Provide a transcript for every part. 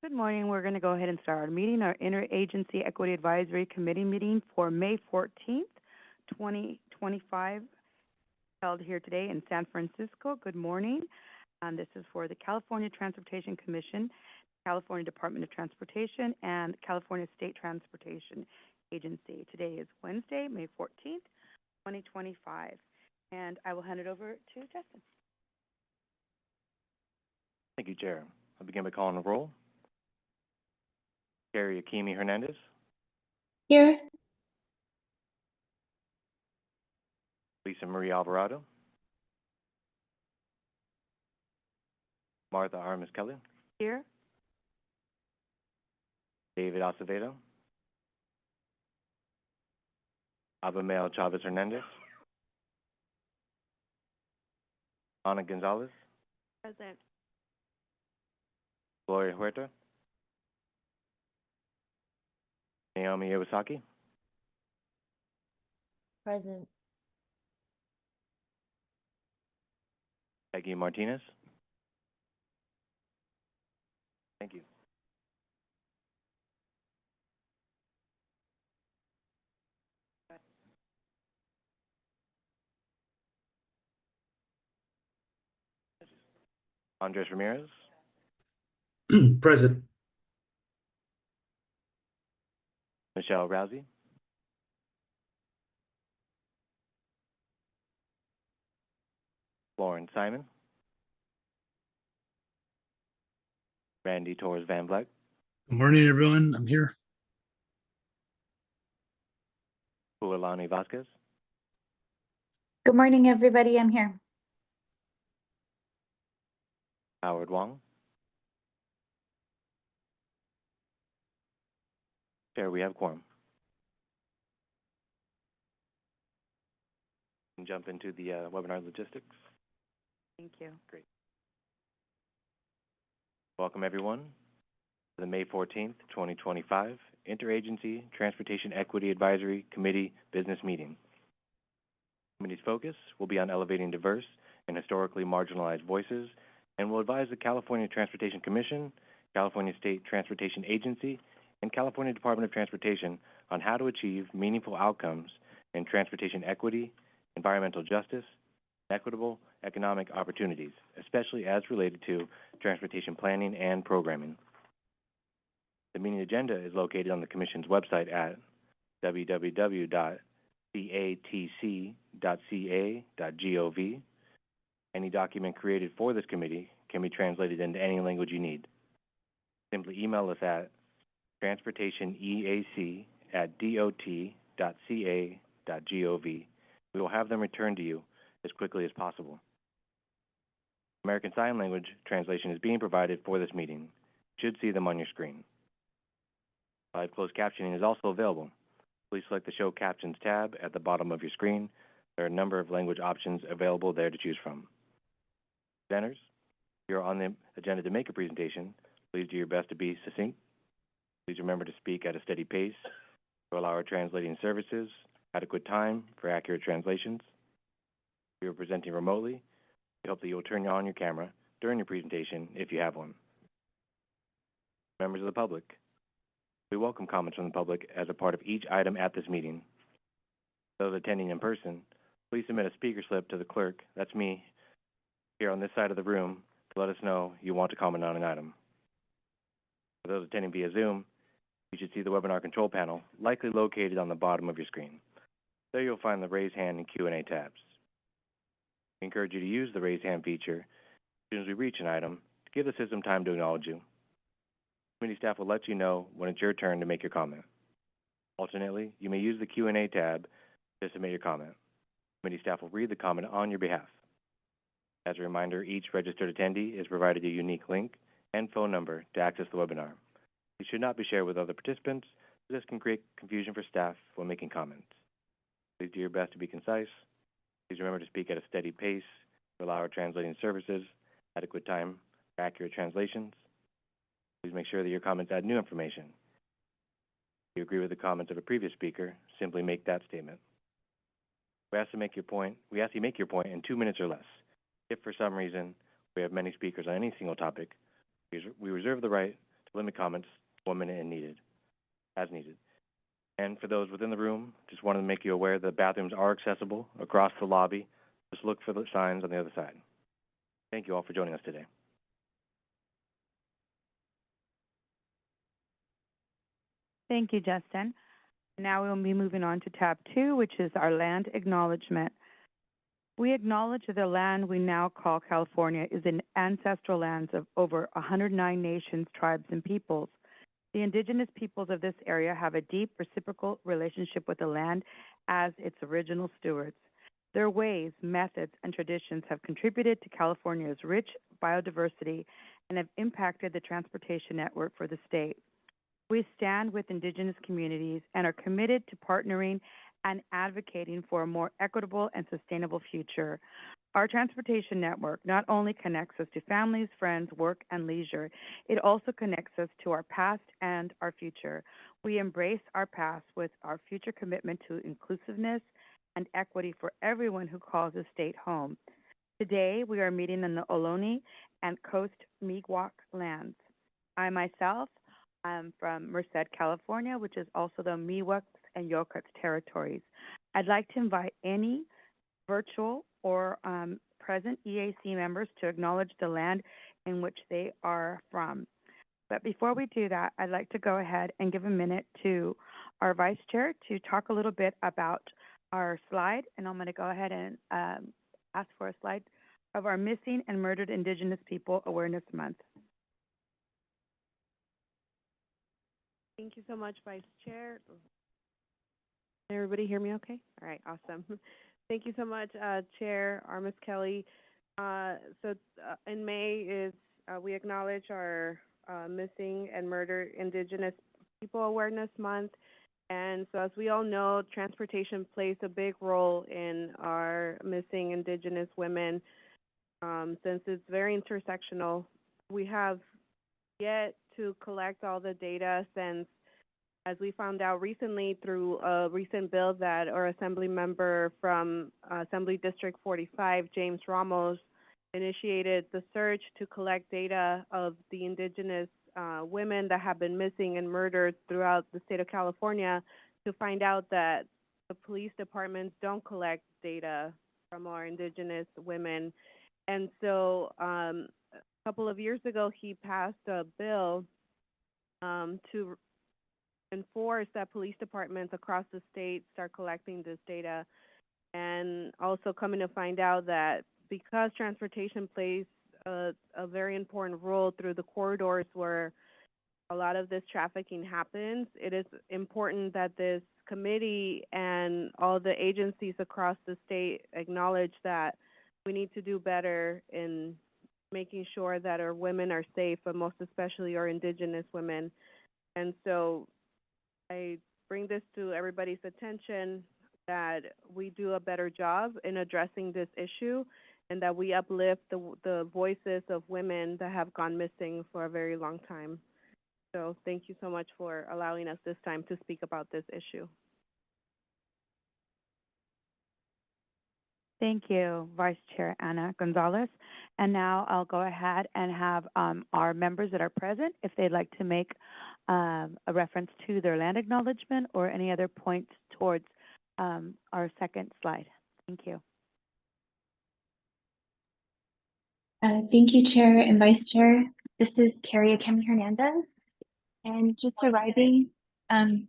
Good morning. We're going to go ahead and start our meeting, our Interagency Equity Advisory Committee meeting for May 14th, 2025, held here today in San Francisco. Good morning. This is for the California Transportation Commission, California Department of Transportation, and California State Transportation Agency. Today is Wednesday, May 14th, 2025, and I will hand it over to Justin. Thank you, Chair. I'll begin by calling the roll. Carrie Akimi Hernandez. Here. Lisa Marie Alvarado. Martha Armas Kelly. Here. David Acevedo. Abamel Chavez Hernandez. Ana Gonzalez. Present. Gloria Huerta. Naomi Iwasaki. Present. Peggy Martinez. Thank you. Andres Ramirez. Present. Michelle Rousey. Lauren Simon. Randy Torres Van Vleck. Good morning, everyone. I'm here. Pualani Vasquez. Good morning, everybody. I'm here. Howard Wong. Chair, we have quorum. We can jump into the webinar logistics. Thank you. Great. Welcome, everyone, to the May 14th, 2025 Interagency Transportation Equity Advisory Committee Business Meeting. The committee's focus will be on elevating diverse and historically marginalized voices and will advise the California Transportation Commission, California State Transportation Agency, and California Department of Transportation on how to achieve meaningful outcomes in transportation equity, environmental justice, and equitable economic opportunities, especially as related to transportation planning and programming. The meeting agenda is located on the Commission's website at www.catc.ca.gov. Any document created for this committee can be translated into any language you need. Simply email us at transportationeac@dot.ca.gov. We will have them returned to you as quickly as possible. American Sign Language translation is being provided for this meeting. You should see them on your screen. Live closed captioning is also available. Please select the Show Captions tab at the bottom of your screen. There are a number of language options available there to choose from. Presenters, if you're on the agenda to make a presentation, please do your best to be succinct. Please remember to speak at a steady pace to allow our translating services adequate time for accurate translations. If you are presenting remotely, we hope that you will turn on your camera during your presentation if you have one. Members of the public, we welcome comments from the public as a part of each item at this meeting. Those attending in person, please submit a speaker slip to the clerk, that's me, here on this side of the room, to let us know you want to comment on an item. For those attending via Zoom, you should see the webinar control panel, likely located on the bottom of your screen. There you'll find the Raise Hand and Q&A tabs. We encourage you to use the Raise Hand feature as soon as we reach an item to give the system time to acknowledge you. Committee staff will let you know when it's your turn to make your comment. Alternately, you may use the Q&A tab to submit your comment. Committee staff will read the comment on your behalf. As a reminder, each registered attendee is provided a unique link and phone number to access the webinar. These should not be shared with other participants, as this can create confusion for staff when making comments. Please do your best to be concise. Please remember to speak at a steady pace to allow our translating services adequate time for accurate translations. Please make sure that your comments add new information. If you agree with the comments of a previous speaker, simply make that statement. We ask you make your point in 2 minutes or less. If for some reason we have many speakers on any single topic, we reserve the right to limit comments to 1 minute as needed. And for those within the room, just wanted to make you aware that bathrooms are accessible across the lobby. Just look for the signs on the other side. Thank you all for joining us today. Thank you, Justin. Now we will be moving on to tab 2, which is our land acknowledgement. We acknowledge that the land we now call California is in ancestral lands of over 109 nations, tribes, and peoples. The indigenous peoples of this area have a deep reciprocal relationship with the land as its original stewards. Their ways, methods, and traditions have contributed to California's rich biodiversity and have impacted the transportation network for the state. We stand with indigenous communities and are committed to partnering and advocating for a more equitable and sustainable future. Our transportation network not only connects us to families, friends, work, and leisure, it also connects us to our past and our future. We embrace our past with our future commitment to inclusiveness and equity for everyone who calls the state home. Today, we are meeting in the Ohlone and Coast Miwok lands. I myself am from Merced, California, which is also the Miwoks and Yokuts territories. I'd like to invite any virtual or present EAC members to acknowledge the land in which they are from. But before we do that, I'd like to go ahead and give a minute to our Vice Chair to talk a little bit about our slide, and I'm going to go ahead and ask for a slide of our Missing and Murdered Indigenous People Awareness Month. Thank you so much, Vice Chair. Can everybody hear me okay? All right, awesome. Thank you so much, Chair Armis Kelly. In May we acknowledge our Missing and Murdered Indigenous People Awareness Month. And so as we all know, transportation plays a big role in our missing Indigenous women since it's very intersectional. We have yet to collect all the data since, as we found out recently through a recent bill that our Assembly member from Assembly District 45, James Ramos, initiated the search to collect data of the Indigenous women that have been missing and murdered throughout the state of California, to find out that the police departments don't collect data from our Indigenous women. And so a couple of years ago, he passed a bill to enforce that police departments across the state start collecting this data, and also coming to find out that because transportation plays a very important role through the corridors where a lot of this trafficking happens, it is important that this committee and all the agencies across the state acknowledge that we need to do better in making sure that our women are safe, but most especially our Indigenous women. And so I bring this to everybody's attention, that we do a better job in addressing this issue, and that we uplift the voices of women that have gone missing for a very long time. So thank you so much for allowing us this time to speak about this issue. Thank you, Vice Chair Ana Gonzalez. And now I'll go ahead and have our members that are present, if they'd like to make a reference to their land acknowledgement or any other points towards our second slide. Thank you. Thank you, Chair and Vice Chair. This is Carrie Akemi Hernandez, and just arriving. I'm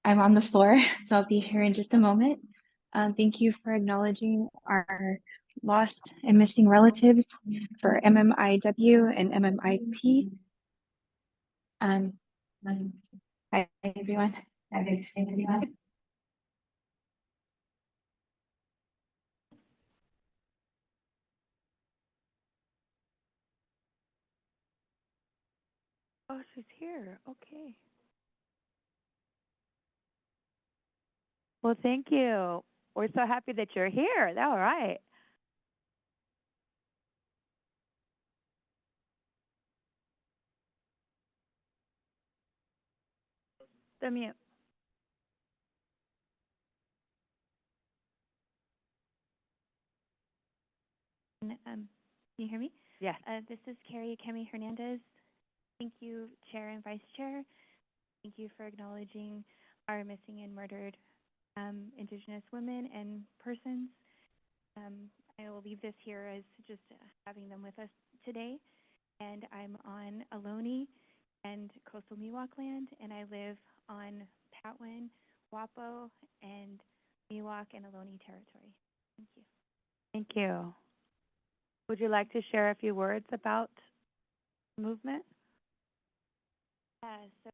on the floor, so I'll be here in just a moment. Thank you for acknowledging our lost and missing relatives for MMIW and MMIP. Hi, everyone. Oh, she's here. Okay. Well, thank you. We're so happy that you're here. All right. The mute. Can you hear me? Yes. This is Carrie Akemi Hernandez. Thank you, Chair and Vice Chair. Thank you for acknowledging our missing and murdered Indigenous women and persons. I will leave this here as just having them with us today. And I'm on Ohlone and coastal Miwok land, and I live on Patwin, Wapo, and Miwok and Ohlone territory. Thank you. Thank you. Would you like to share a few words about the movement? So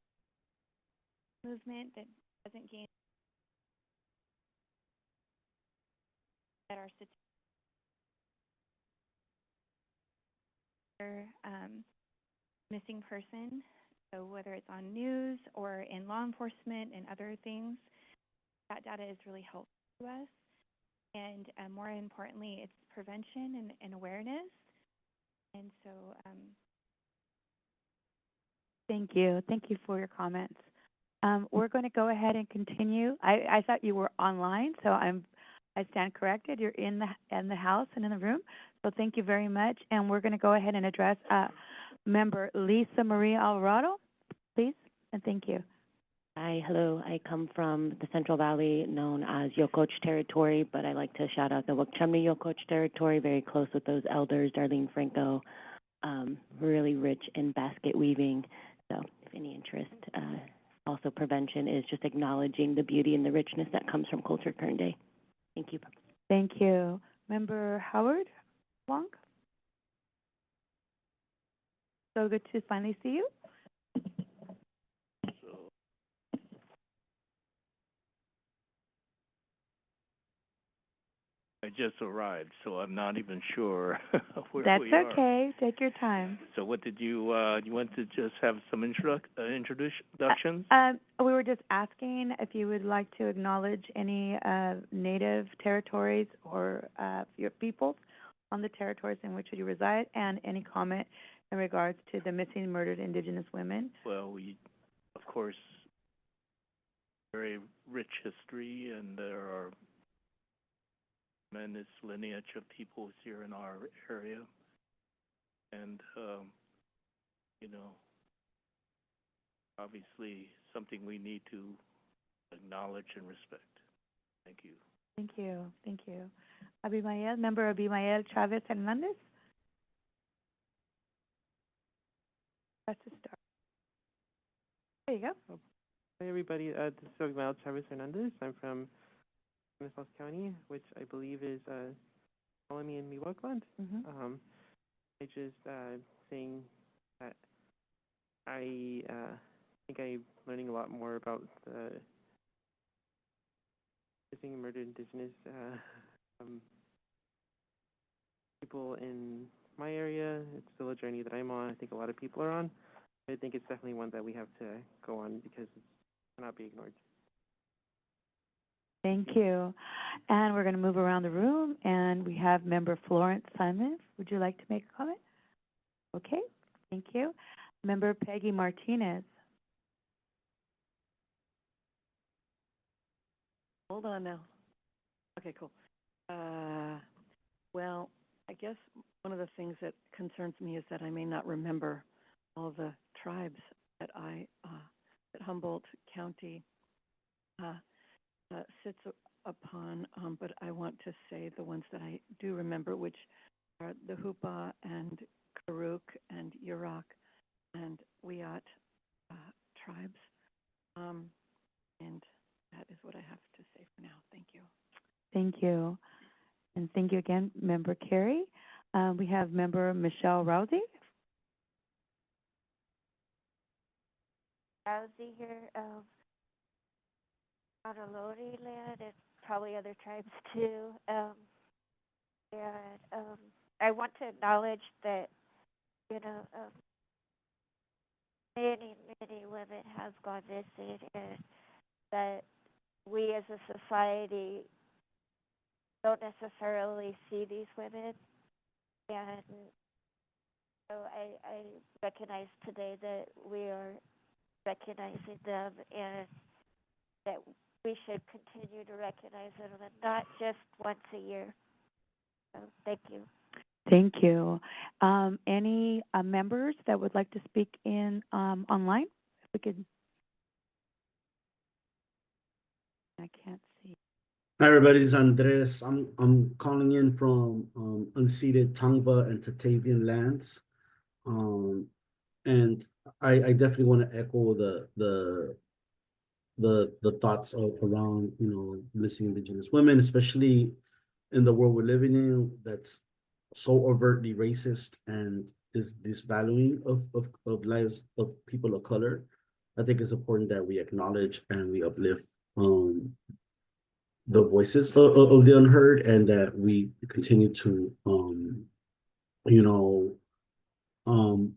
movement that doesn't gain that our missing person. So whether it's on news or in law enforcement and other things, that data is really helpful to us. And more importantly, it's prevention and awareness. And so, Thank you. Thank you for your comments. We're going to go ahead and continue. I thought you were online, so I stand corrected. You're in the house and in the room. So thank you very much. And we're going to go ahead and address member Lisa Marie Alvarado, please, and thank you. Hi, hello. I come from the Central Valley, known as Yokoch territory, but I like to shout out the Wukchumni Yokoch territory, very close with those elders, Darlene Franco, really rich in basket weaving. So if any interest, also prevention is just acknowledging the beauty and the richness that comes from culture current day. Thank you. Thank you. Member Howard Wong? So good to finally see you. I just arrived, so I'm not even sure where That's we are. That's okay. Take your time. So what did you want to just have some introductions? We were just asking if you would like to acknowledge any native territories or your peoples on the territories in which you reside, and any comment in regards to the missing and murdered Indigenous women. Well, we, of course, very rich history, and there are tremendous lineage of peoples here in our area, and you know, obviously something we need to acknowledge and respect. Thank you. Thank you. Thank you. Abimael, member Abimael Chavez Hernandez. That's a start. There you go. Hi everybody, this is Abimael Chavez Hernandez. I'm from South County, which I believe is Colony and Miwok land. I just saying that I think I'm learning a lot more about the missing and murdered Indigenous people in my area. It's still a journey that I'm on. I think a lot of people are on. I think it's definitely one that we have to go on because it cannot be ignored. Thank you. And we're going to move around the room, and we have member Florence Simon. Would you like to make a comment? Okay, thank you. Member Peggy Martinez. Hold on now. Okay, cool. Well, I guess one of the things that concerns me is that I may not remember all the tribes that that Humboldt County sits upon, but I want to say the ones that I do remember, which are the Hupa and Karuk and Yurok and Wiyot tribes. And that is what I have to say for now. Thank you. Thank you. And thank you again, Member Carey. We have Member Michelle Rousey. Rousey here, on a Lodi land, and probably other tribes too. I want to acknowledge that, many women have gone missing, and that we as a society don't necessarily see these women. And so I recognize today that we are recognizing them, and that we should continue to recognize them, and not just once a year. So thank you. Thank you. Any members that would like to speak in online? If we could. I can't see. Hi, everybody. This is Andres. I'm calling in from unceded Tongva and Tatavian lands. And I definitely want to echo the thoughts around, missing Indigenous women, especially in the world we're living in that's so overtly racist and is disvaluing of lives of people of color. I think it's important that we acknowledge and we uplift the voices of the unheard, and that we continue to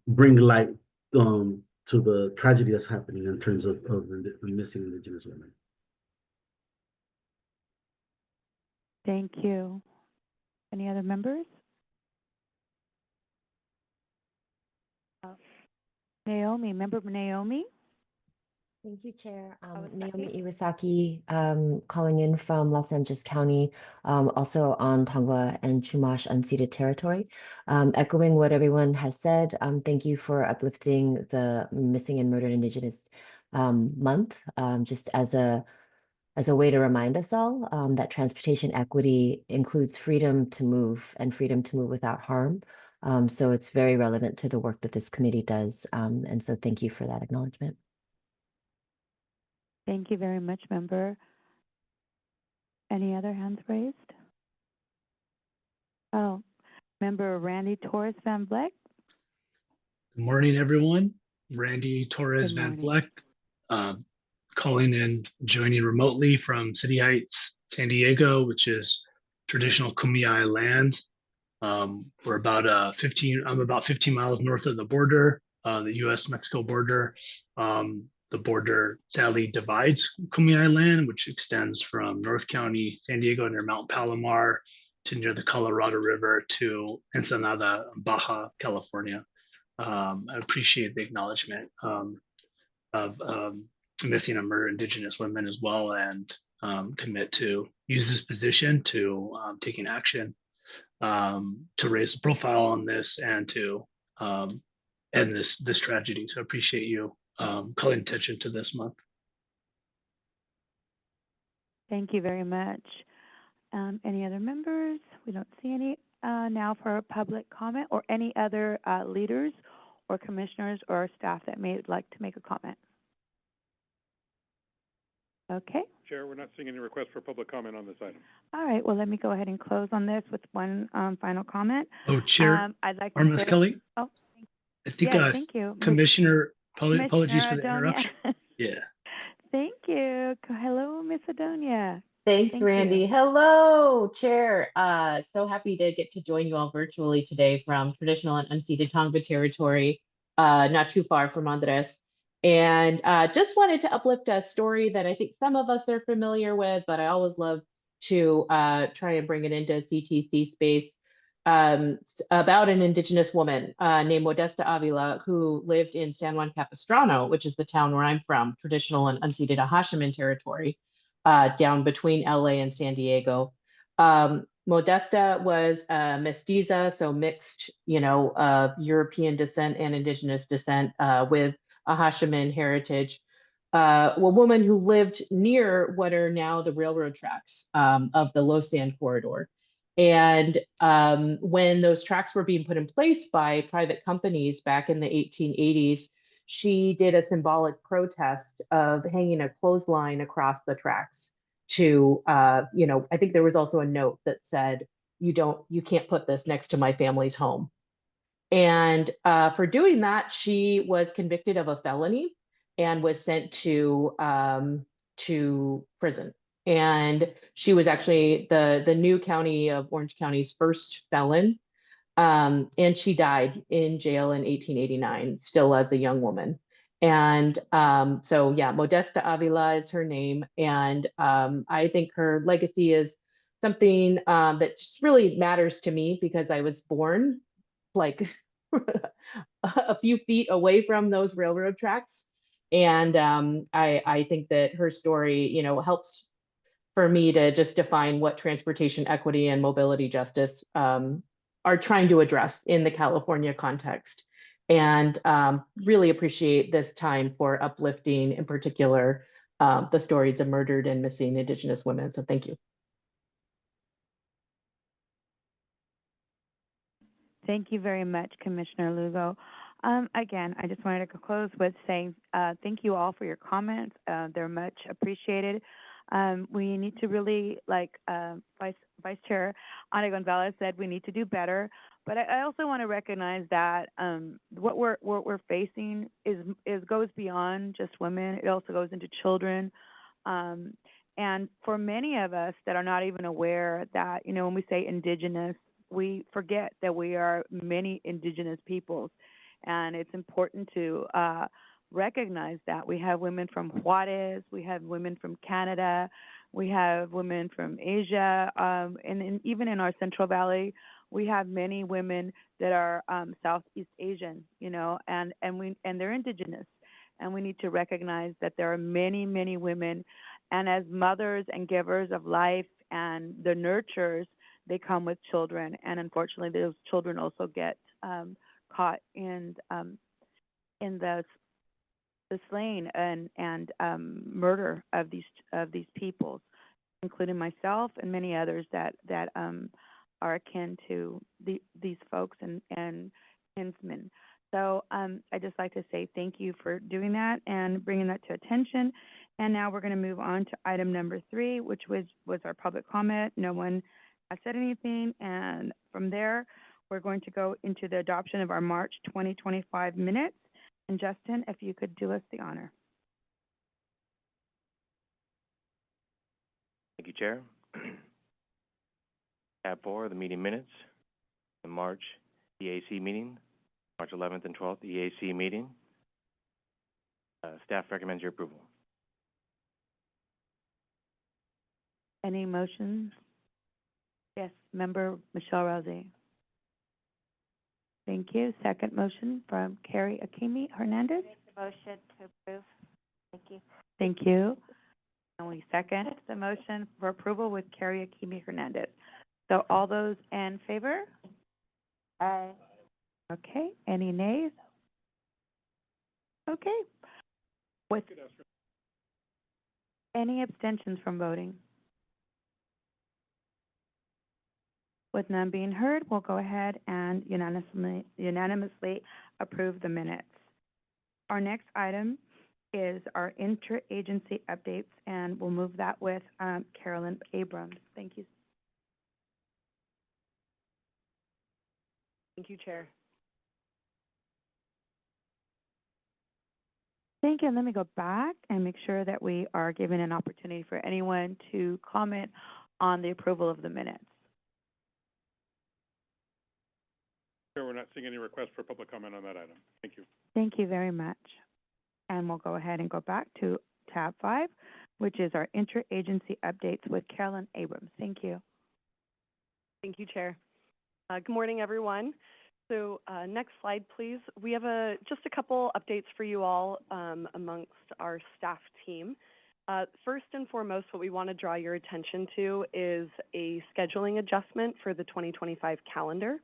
bring light to the tragedy that's happening in terms of missing Indigenous women. Thank you. Any other members? Naomi, member Naomi? Thank you, Chair. Kawasaki. Naomi Iwasaki, calling in from Los Angeles County, also on Tongva and Chumash unceded territory. Echoing what everyone has said, thank you for uplifting the Missing and Murdered Indigenous month, just as a way to remind us all that transportation equity includes freedom to move and freedom to move without harm. So it's very relevant to the work that this committee does. And so thank you for that acknowledgement. Thank you very much, member. Any other hands raised? Oh, member Randy Torres Van Vleck. Good morning, everyone. Randy Torres Good Van morning. Vleck, calling in, joining remotely from City Heights, San Diego, which is traditional Kumeyaay land. We're about I'm about 15 miles north of the border, the U.S.-Mexico border. The border sadly divides Kumeyaay land, which extends from North County, San Diego, near Mount Palomar, to near the Colorado River, to Ensenada, Baja California. I appreciate the acknowledgement of missing and murdered Indigenous women as well, and commit to use this position to taking action to raise the profile on this and to end this tragedy. So I appreciate you calling attention to this month. Thank you very much. Any other members? We don't see any now for public comment, or any other leaders or commissioners or staff that may like to make a comment. Okay. Chair, we're not seeing any requests for public comment on this item. All right. Well, let me go ahead and close on this with one final comment. Oh, Chair, I'd like Ms. to say, Kelly? Oh, I think yes, thank you. Commissioner, apologies for the Adonia. interruption. Yeah. Thank you. Hello, Miss Adonia. Thanks, Thank Randy. you. Hello, Chair. So happy to get to join you all virtually today from traditional and unceded Tongva territory, not too far from Andres. And just wanted to uplift a story that I think some of us are familiar with, but I always love to try and bring it into CTC space, about an Indigenous woman named Modesta Avila, who lived in San Juan Capistrano, which is the town where I'm from, traditional and unceded Ahashiman territory, down between LA and San Diego. Modesta was mestiza, so mixed, European descent and Indigenous descent with Ahashiman heritage. A woman who lived near what are now the railroad tracks of the Lausanne corridor. And when those tracks were being put in place by private companies back in the 1880s, she did a symbolic protest of hanging a clothesline across the tracks to, I think there was also a note that said, you can't put this next to my family's home. And for doing that, she was convicted of a felony and was sent to prison. And she was actually the new county of Orange County's first felon. And she died in jail in 1889, still as a young woman. And so, yeah, Modesta Avila is her name. And I think her legacy is something that just really matters to me, because I was born like a few feet away from those railroad tracks. And I think that her story, helps for me to just define what transportation equity and mobility justice are trying to address in the California context. And really appreciate this time for uplifting, in particular, the stories of murdered and missing Indigenous women. So thank you. Thank you very much, Commissioner Lugo. Again, I just wanted to close with saying thank you all for your comments. They're much appreciated. We need to really, like Vice Chair Ana Gonzalez said, we need to do better. But I also want to recognize that what we're facing goes beyond just women. It also goes into children. And for many of us that are not even aware that, when we say Indigenous, we forget that we are many Indigenous peoples. And it's important to recognize that. We have women from Juarez, we have women from Canada, we have women from Asia, and even in our Central Valley, we have many women that are Southeast Asian, and they're Indigenous. And we need to recognize that there are many, many women, and as mothers and givers of life and the nurturers, they come with children, and unfortunately, those children also get caught in the slaying and murder of these peoples, including myself and many others that are akin to these folks and kinsmen. So I'd just like to say thank you for doing that and bringing that to attention. And now we're going to move on to item number 3, which was our public comment. No one has said anything, and from there, we're going to go into the adoption of our March 2025 minutes. And Justin, if you could do us the honor. Thank you, Chair. Tab 4, the meeting minutes, the March EAC meeting, March 11th and 12th EAC meeting. Staff recommends your approval. Any motions? Yes, Member Michelle Rousey. Thank you. Second motion from Carrie Akimi Hernandez. Make the motion to approve. Thank you. Thank you. And we second the motion for approval with Carrie Akimi Hernandez. So all those in favor? Aye. Okay. Any nays? Okay. With any abstentions from voting? With none being heard, we'll go ahead and unanimously approve the minutes. Our next item is our interagency updates, and we'll move that with Carolyn Abrams. Thank you. Thank you, Chair. Thank you. And let me go back and make sure that we are giving an opportunity for anyone to comment on the approval of the minutes. Chair, we're not seeing any requests for public comment on that item. Thank you. Thank you very much. And we'll go ahead and go back to tab 5, which is our interagency updates with Carolyn Abrams. Thank you. Thank you, Chair. Good morning, everyone. So next slide, please. We have just a couple updates for you all amongst our staff team. First and foremost, what we want to draw your attention to is a scheduling adjustment for the 2025 calendar.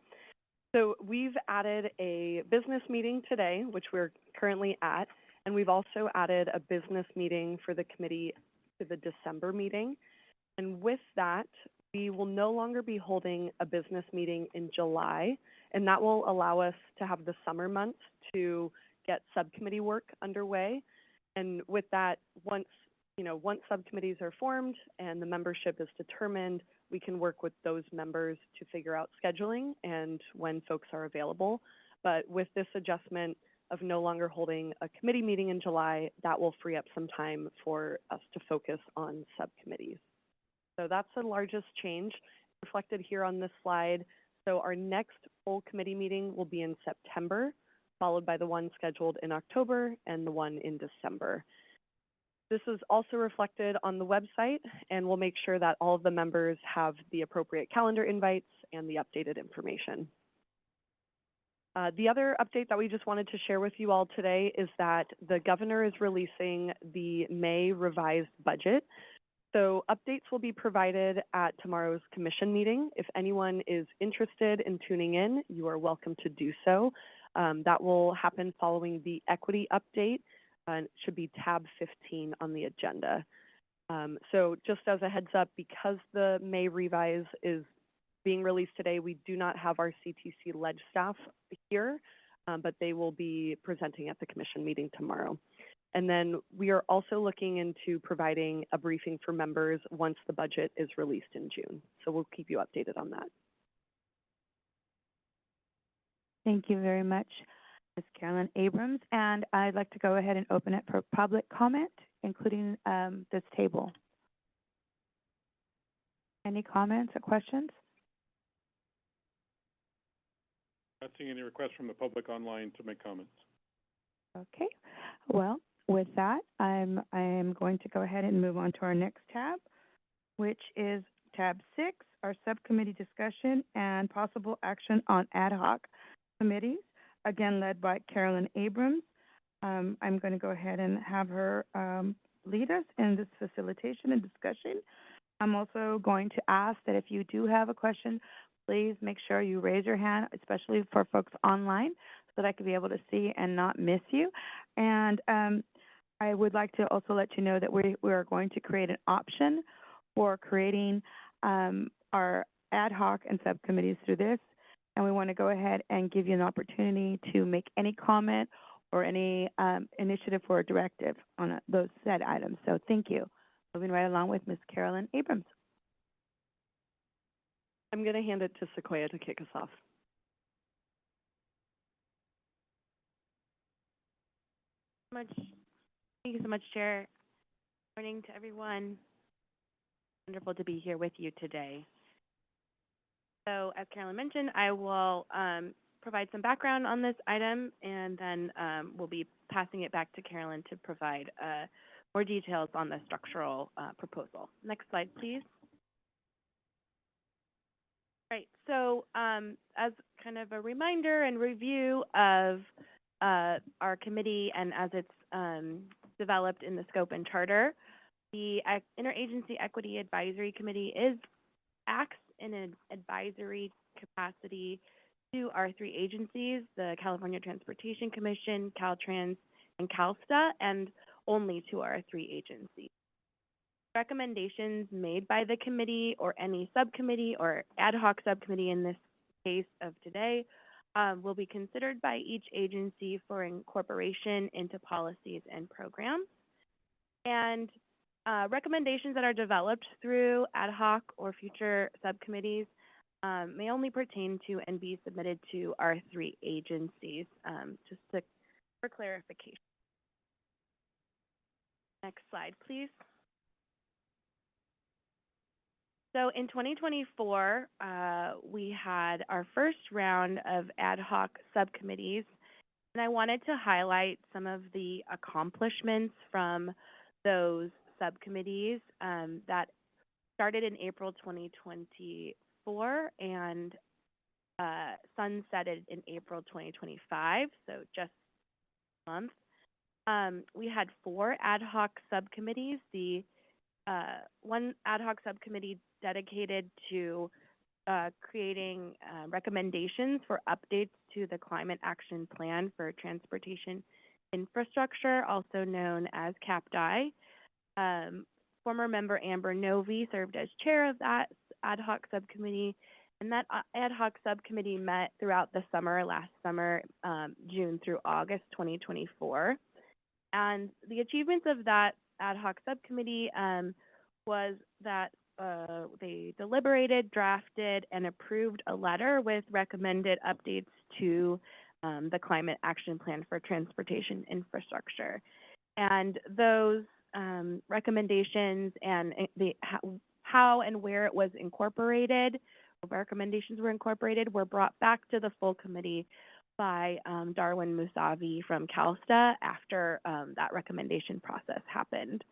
So we've added a business meeting today, which we're currently at, and we've also added a business meeting for the committee to the December meeting. And with that, we will no longer be holding a business meeting in July, and that will allow us to have the summer months to get subcommittee work underway. And with that, once subcommittees are formed and the membership is determined, we can work with those members to figure out scheduling and when folks are available. But with this adjustment of no longer holding a committee meeting in July, that will free up some time for us to focus on subcommittees. So that's the largest change reflected here on this slide. So our next full committee meeting will be in September, followed by the one scheduled in October and the one in December. This is also reflected on the website, and we'll make sure that all of the members have the appropriate calendar invites and the updated information. The other update that we just wanted to share with you all today is that the governor is releasing the May revised budget. So updates will be provided at tomorrow's commission meeting. If anyone is interested in tuning in, you are welcome to do so. That will happen following the equity update. It should be tab 15 on the agenda. So just as a heads up, because the May revise is being released today, we do not have our CTC ledge staff here, but they will be presenting at the commission meeting tomorrow. And then we are also looking into providing a briefing for members once the budget is released in June. So we'll keep you updated on that. Thank you very much, Ms. Carolyn Abrams. And I'd like to go ahead and open it for public comment, including this table. Any comments or questions? Not seeing any requests from the public online to make comments. Okay. Well, with that, I'm going to go ahead and move on to our next tab, which is tab 6, our subcommittee discussion and possible action on ad hoc committees, again led by Carolyn Abrams. I'm going to go ahead and have her lead us in this facilitation and discussion. I'm also going to ask that if you do have a question, please make sure you raise your hand, especially for folks online, so that I can be able to see and not miss you. And I would like to also let you know that we are going to create an option for creating our ad hoc and subcommittees through this. And we want to go ahead and give you an opportunity to make any comment or any initiative for a directive on those said items. So thank you. Moving right along with Ms. Carolyn Abrams. I'm going to hand it to Sequoia to kick us off. Thank you so much, Chair. Good morning to everyone. Wonderful to be here with you today. So, as Carolyn mentioned, I will provide some background on this item, and then we'll be passing it back to Carolyn to provide more details on the structural proposal. Next slide, please. Right, so as kind of a reminder and review of our committee and as it's developed in the scope and charter, the Interagency Equity Advisory Committee acts in an advisory capacity to our 3 agencies, the California Transportation Commission, Caltrans, and CalSTA, and only to our 3 agencies. Recommendations made by the committee or any subcommittee or ad hoc subcommittee in this case of today will be considered by each agency for incorporation into policies and programs. And recommendations that are developed through ad hoc or future subcommittees may only pertain to and be submitted to our 3 agencies, for clarification. Next slide, please. So in 2024, we had our first round of ad hoc subcommittees, and I wanted to highlight some of the accomplishments from those subcommittees that started in April 2024 and sunsetted in April 2025, so just a month. We had 4 ad hoc subcommittees. The one ad hoc subcommittee dedicated to creating recommendations for updates to the Climate Action Plan for Transportation Infrastructure, also known as CAPDI. Former member Amber Novi served as chair of that ad hoc subcommittee, and that ad hoc subcommittee met throughout the summer, last summer, June through August 2024. And the achievements of that ad hoc subcommittee was that they deliberated, drafted, and approved a letter with recommended updates to the Climate Action Plan for Transportation Infrastructure. And those recommendations and how and where it was incorporated, recommendations were incorporated, were brought back to the full committee by Darwin Musavi from CalSTA after that recommendation process happened.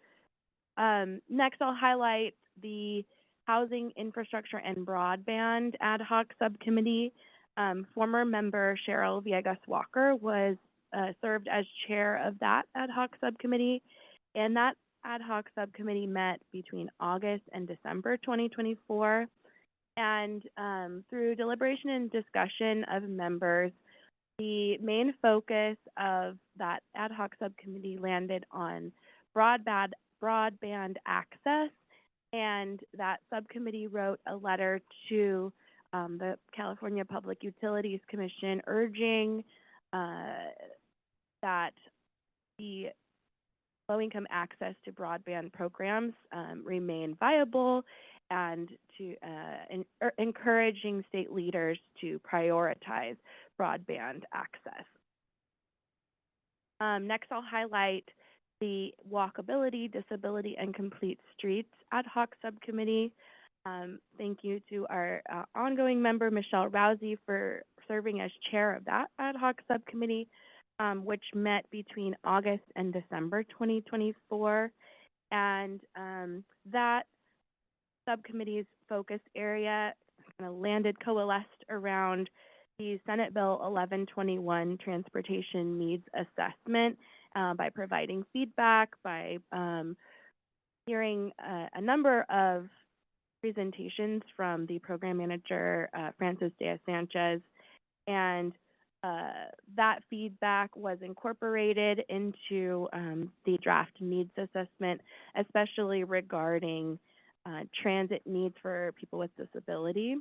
Next, I'll highlight the Housing, Infrastructure, and Broadband Ad Hoc Subcommittee. Former member Cheryl Villegas Walker was served as chair of that ad hoc subcommittee, and that ad hoc subcommittee met between August and December 2024. And through deliberation and discussion of members, the main focus of that ad hoc subcommittee landed on broadband access, and that subcommittee wrote a letter to the California Public Utilities Commission urging that the low-income access to broadband programs remain viable, and to encouraging state leaders to prioritize broadband access. Next, I'll highlight the Walkability, Disability, and Complete Streets Ad Hoc Subcommittee. Thank you to our ongoing member, Michelle Rousey, for serving as chair of that ad hoc subcommittee, which met between August and December 2024. And that subcommittee's focus area kind of coalesced around the Senate Bill 1121 Transportation Needs Assessment by providing feedback, by hearing a number of presentations from the program manager, Francis De Sanchez, and that feedback was incorporated into the draft needs assessment, especially regarding transit needs for people with disability.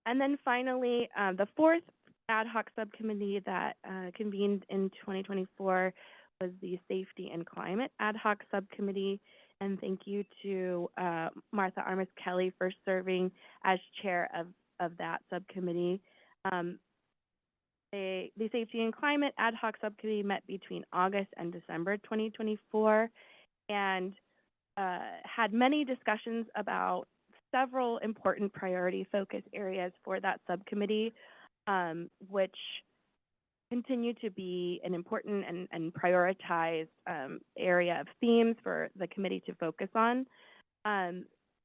And then finally, the fourth ad hoc subcommittee that convened in 2024 was the Safety and Climate Ad Hoc Subcommittee. And thank you to Martha Armas Kelly for serving as chair of that subcommittee. The Safety and Climate Ad Hoc Subcommittee met between August and December 2024 and had many discussions about several important priority focus areas for that subcommittee, which continue to be an important and prioritized area of themes for the committee to focus on.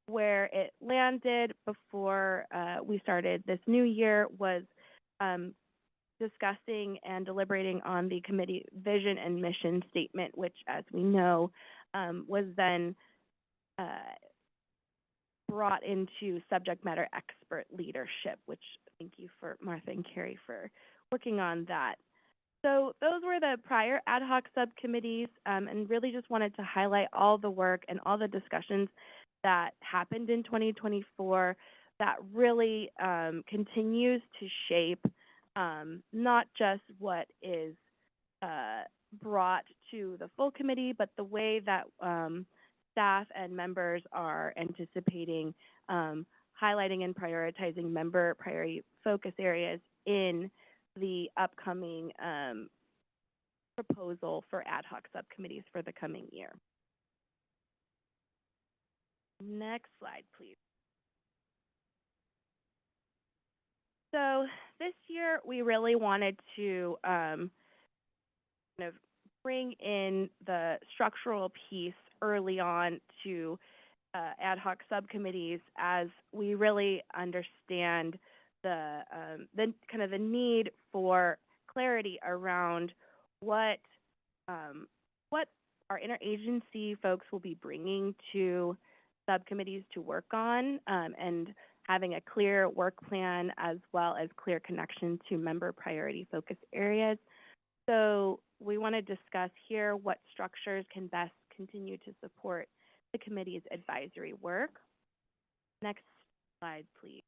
Where it landed before we started this new year was discussing and deliberating on the committee vision and mission statement, which, as we know, was then brought into subject matter expert leadership, which thank you for Martha and Carrie for working on that. So those were the prior ad hoc subcommittees, and really just wanted to highlight all the work and all the discussions that happened in 2024 that really continues to shape not just what is brought to the full committee, but the way that staff and members are anticipating highlighting and prioritizing member priority focus areas in the upcoming proposal for ad hoc subcommittees for the coming year. Next slide, please. So this year, we really wanted to kind of bring in the structural piece early on to ad hoc subcommittees, as we really understand the kind of the need for clarity around what our interagency folks will be bringing to subcommittees to work on, and having a clear work plan as well as clear connection to member priority focus areas. So we want to discuss here what structures can best continue to support the committee's advisory work. Next slide, please.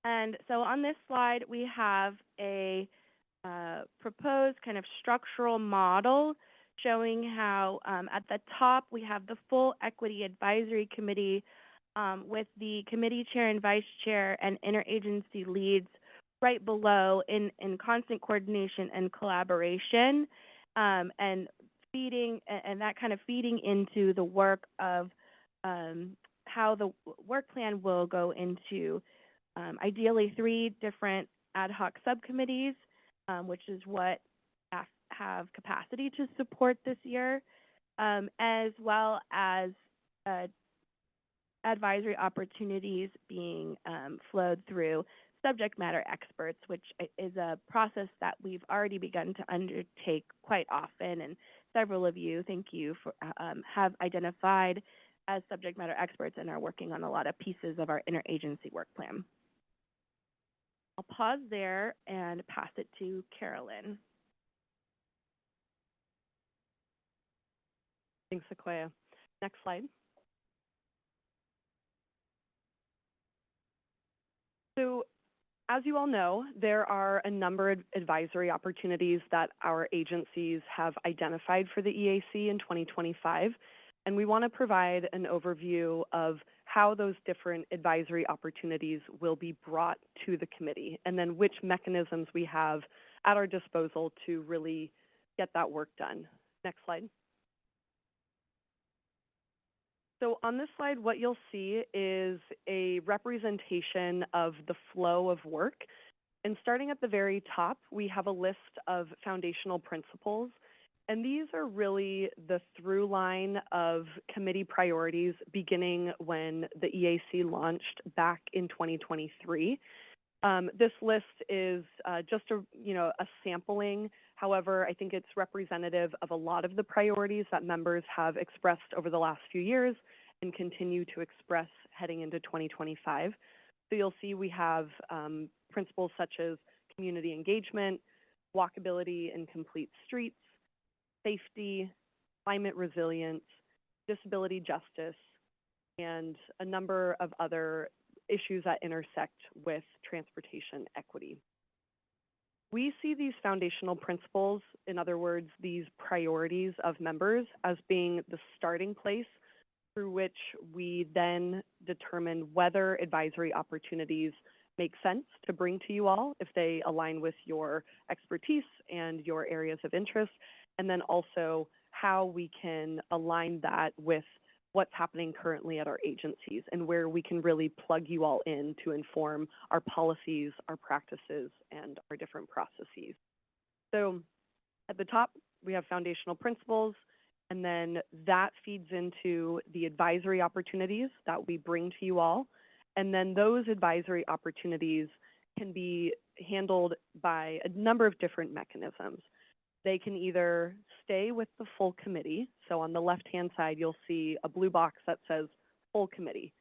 And so on this slide, we have a proposed kind of structural model showing how at the top we have the full Equity Advisory Committee with the committee chair and vice chair and interagency leads right below in constant coordination and collaboration, and that kind of feeding into the work of how the work plan will go into ideally 3 different ad hoc subcommittees, which is what staff have capacity to support this year, as well as advisory opportunities being flowed through subject matter experts, which is a process that we've already begun to undertake quite often, and several of you, thank you, for have identified as subject matter experts and are working on a lot of pieces of our interagency work plan. I'll pause there and pass it to Carolyn. Thanks, Sequoia. Next slide. So, as you all know, there are a number of advisory opportunities that our agencies have identified for the EAC in 2025, and we want to provide an overview of how those different advisory opportunities will be brought to the committee, and then which mechanisms we have at our disposal to really get that work done. Next slide. So on this slide, what you'll see is a representation of the flow of work. And starting at the very top, we have a list of foundational principles. And these are really the through line of committee priorities beginning when the EAC launched back in 2023. This list is just a sampling. However, I think it's representative of a lot of the priorities that members have expressed over the last few years and continue to express heading into 2025. So you'll see we have principles such as community engagement, walkability in complete streets, safety, climate resilience, disability justice, and a number of other issues that intersect with transportation equity. We see these foundational principles, in other words, these priorities of members, as being the starting place through which we then determine whether advisory opportunities make sense to bring to you all, if they align with your expertise and your areas of interest, and then also how we can align that with what's happening currently at our agencies and where we can really plug you all in to inform our policies, our practices, and our different processes. So at the top, we have foundational principles, and then that feeds into the advisory opportunities that we bring to you all. And then those advisory opportunities can be handled by a number of different mechanisms. They can either stay with the full committee. So on the left-hand side, you'll see a blue box that says full committee.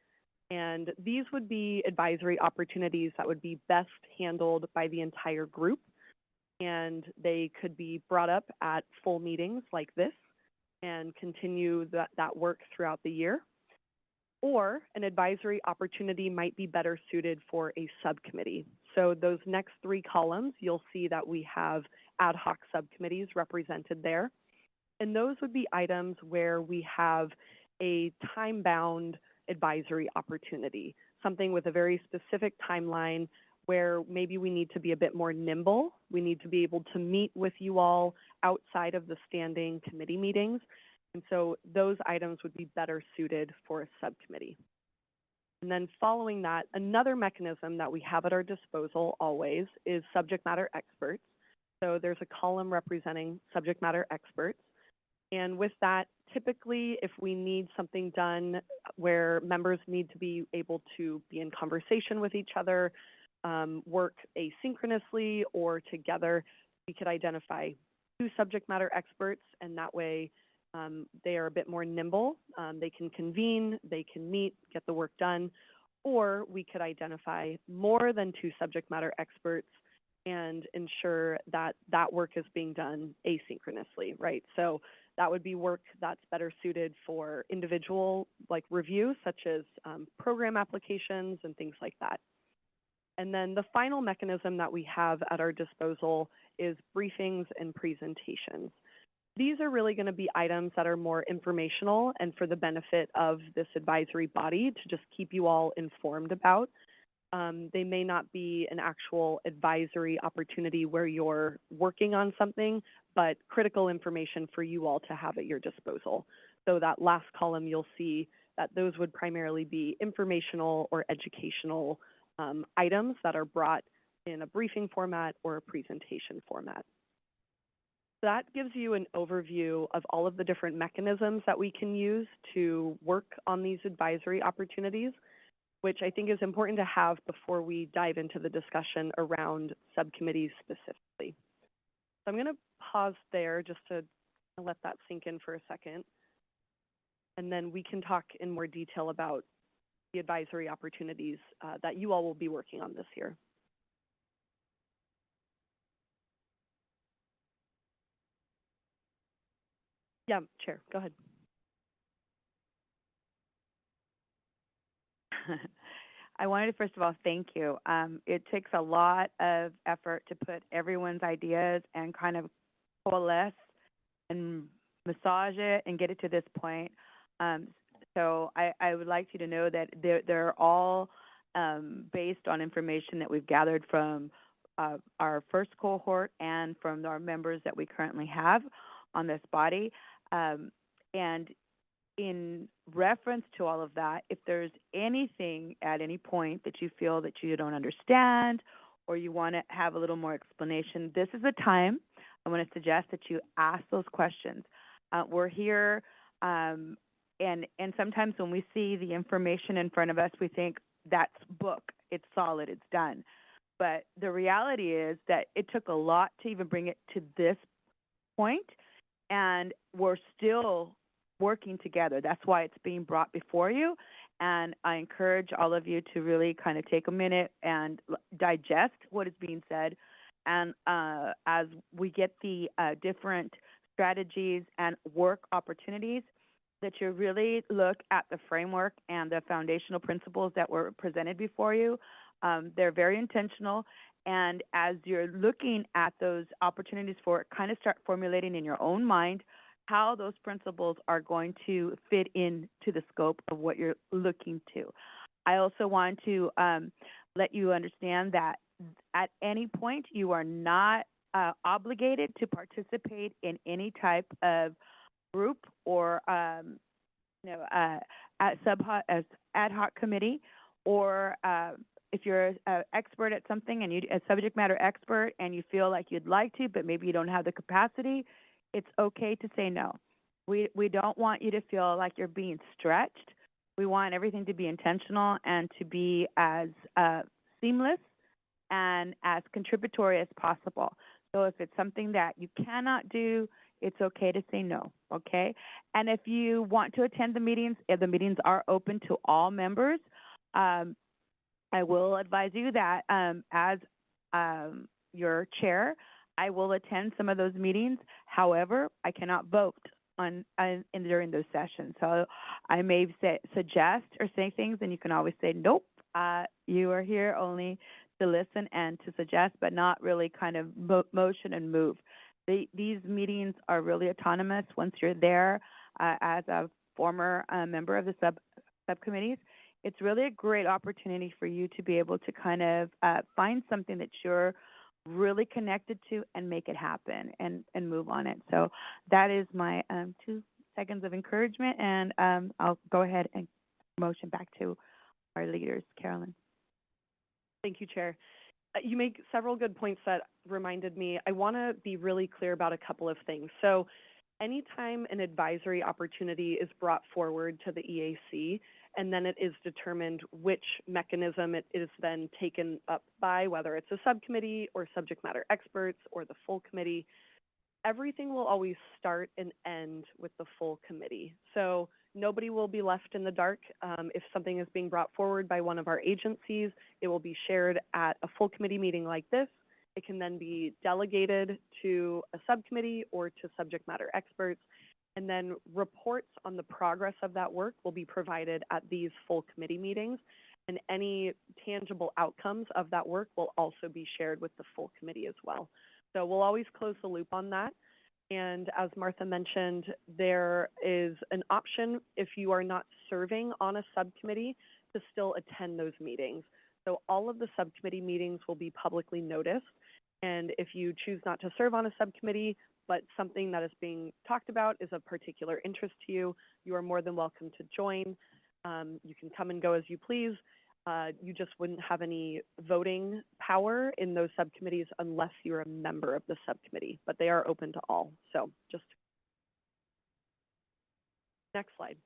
And these would be advisory opportunities that would be best handled by the entire group. And they could be brought up at full meetings like this and continue that work throughout the year. Or an advisory opportunity might be better suited for a subcommittee. So those next three columns, you'll see that we have ad hoc subcommittees represented there. And those would be items where we have a time-bound advisory opportunity, something with a very specific timeline where maybe we need to be a bit more nimble. We need to be able to meet with you all outside of the standing committee meetings. And so those items would be better suited for a subcommittee. And then following that, another mechanism that we have at our disposal always is subject matter experts. So there's a column representing subject matter experts. And with that, typically, if we need something done where members need to be able to be in conversation with each other, work asynchronously or together, we could identify two subject matter experts, and that way they are a bit more nimble. They can convene, they can meet, get the work done, or we could identify more than two subject matter experts and ensure that that work is being done asynchronously, right? So that would be work that's better suited for individual review, such as program applications and things like that. And then the final mechanism that we have at our disposal is briefings and presentations. These are really going to be items that are more informational and for the benefit of this advisory body to just keep you all informed about. They may not be an actual advisory opportunity where you're working on something, but critical information for you all to have at your disposal. So that last column, you'll see that those would primarily be informational or educational items that are brought in a briefing format or a presentation format. That gives you an overview of all of the different mechanisms that we can use to work on these advisory opportunities. which I think is important to have before we dive into the discussion around subcommittees specifically. So I'm going to pause there just to let that sink in for a second, and then we can talk in more detail about the advisory opportunities that you all will be working on this year. Yeah, Chair, go ahead. I wanted to first of all thank you. It takes a lot of effort to put everyone's ideas and kind of coalesce and massage it and get it to this point. So I would like you to know that they're all based on information that we've gathered from our first cohort and from our members that we currently have on this body. And in reference to all of that, if there's anything at any point that you feel that you don't understand or you want to have a little more explanation, this is the time. I want to suggest that you ask those questions. We're here, and sometimes when we see the information in front of us, we think that's book, it's solid, it's done. But the reality is that it took a lot to even bring it to this point, and we're still working together. That's why it's being brought before you. And I encourage all of you to really kind of take a minute and digest what is being said. And as we get the different strategies and work opportunities, that you really look at the framework and the foundational principles that were presented before you. They're very intentional. And as you're looking at those opportunities for it, kind of start formulating in your own mind how those principles are going to fit into the scope of what you're looking to. I also want to let you understand that at any point you are not obligated to participate in any type of group or ad hoc committee, or if you're an expert at something and a subject matter expert and you feel like you'd like to, but maybe you don't have the capacity, it's okay to say no. We don't want you to feel like you're being stretched. We want everything to be intentional and to be as seamless and as contributory as possible. So if it's something that you cannot do, it's okay to say no, okay? And if you want to attend the meetings, if the meetings are open to all members, I will advise you that as your chair, I will attend some of those meetings. However, I cannot vote during those sessions. So I may suggest or say things, and you can always say, nope, you are here only to listen and to suggest, but not really kind of motion and move. These meetings are really autonomous once you're there as a former member of the subcommittees. It's really a great opportunity for you to be able to kind of find something that you're really connected to and make it happen and move on it. So that is my 2 seconds of encouragement, and I'll go ahead and motion back to our leaders. Carolyn. Thank you, Chair. You make several good points that reminded me. I want to be really clear about a couple of things. So anytime an advisory opportunity is brought forward to the EAC, and then it is determined which mechanism it is then taken up by, whether it's a subcommittee or subject matter experts or the full committee, everything will always start and end with the full committee. So nobody will be left in the dark. If something is being brought forward by one of our agencies, it will be shared at a full committee meeting like this. It can then be delegated to a subcommittee or to subject matter experts. And then reports on the progress of that work will be provided at these full committee meetings. And any tangible outcomes of that work will also be shared with the full committee as well. So we'll always close the loop on that. And as Martha mentioned, there is an option if you are not serving on a subcommittee to still attend those meetings. So all of the subcommittee meetings will be publicly noticed. And if you choose not to serve on a subcommittee, but something that is being talked about is of particular interest to you, you are more than welcome to join. You can come and go as you please. You just wouldn't have any voting power in those subcommittees unless you're a member of the subcommittee, but they are open to all. So just next slide.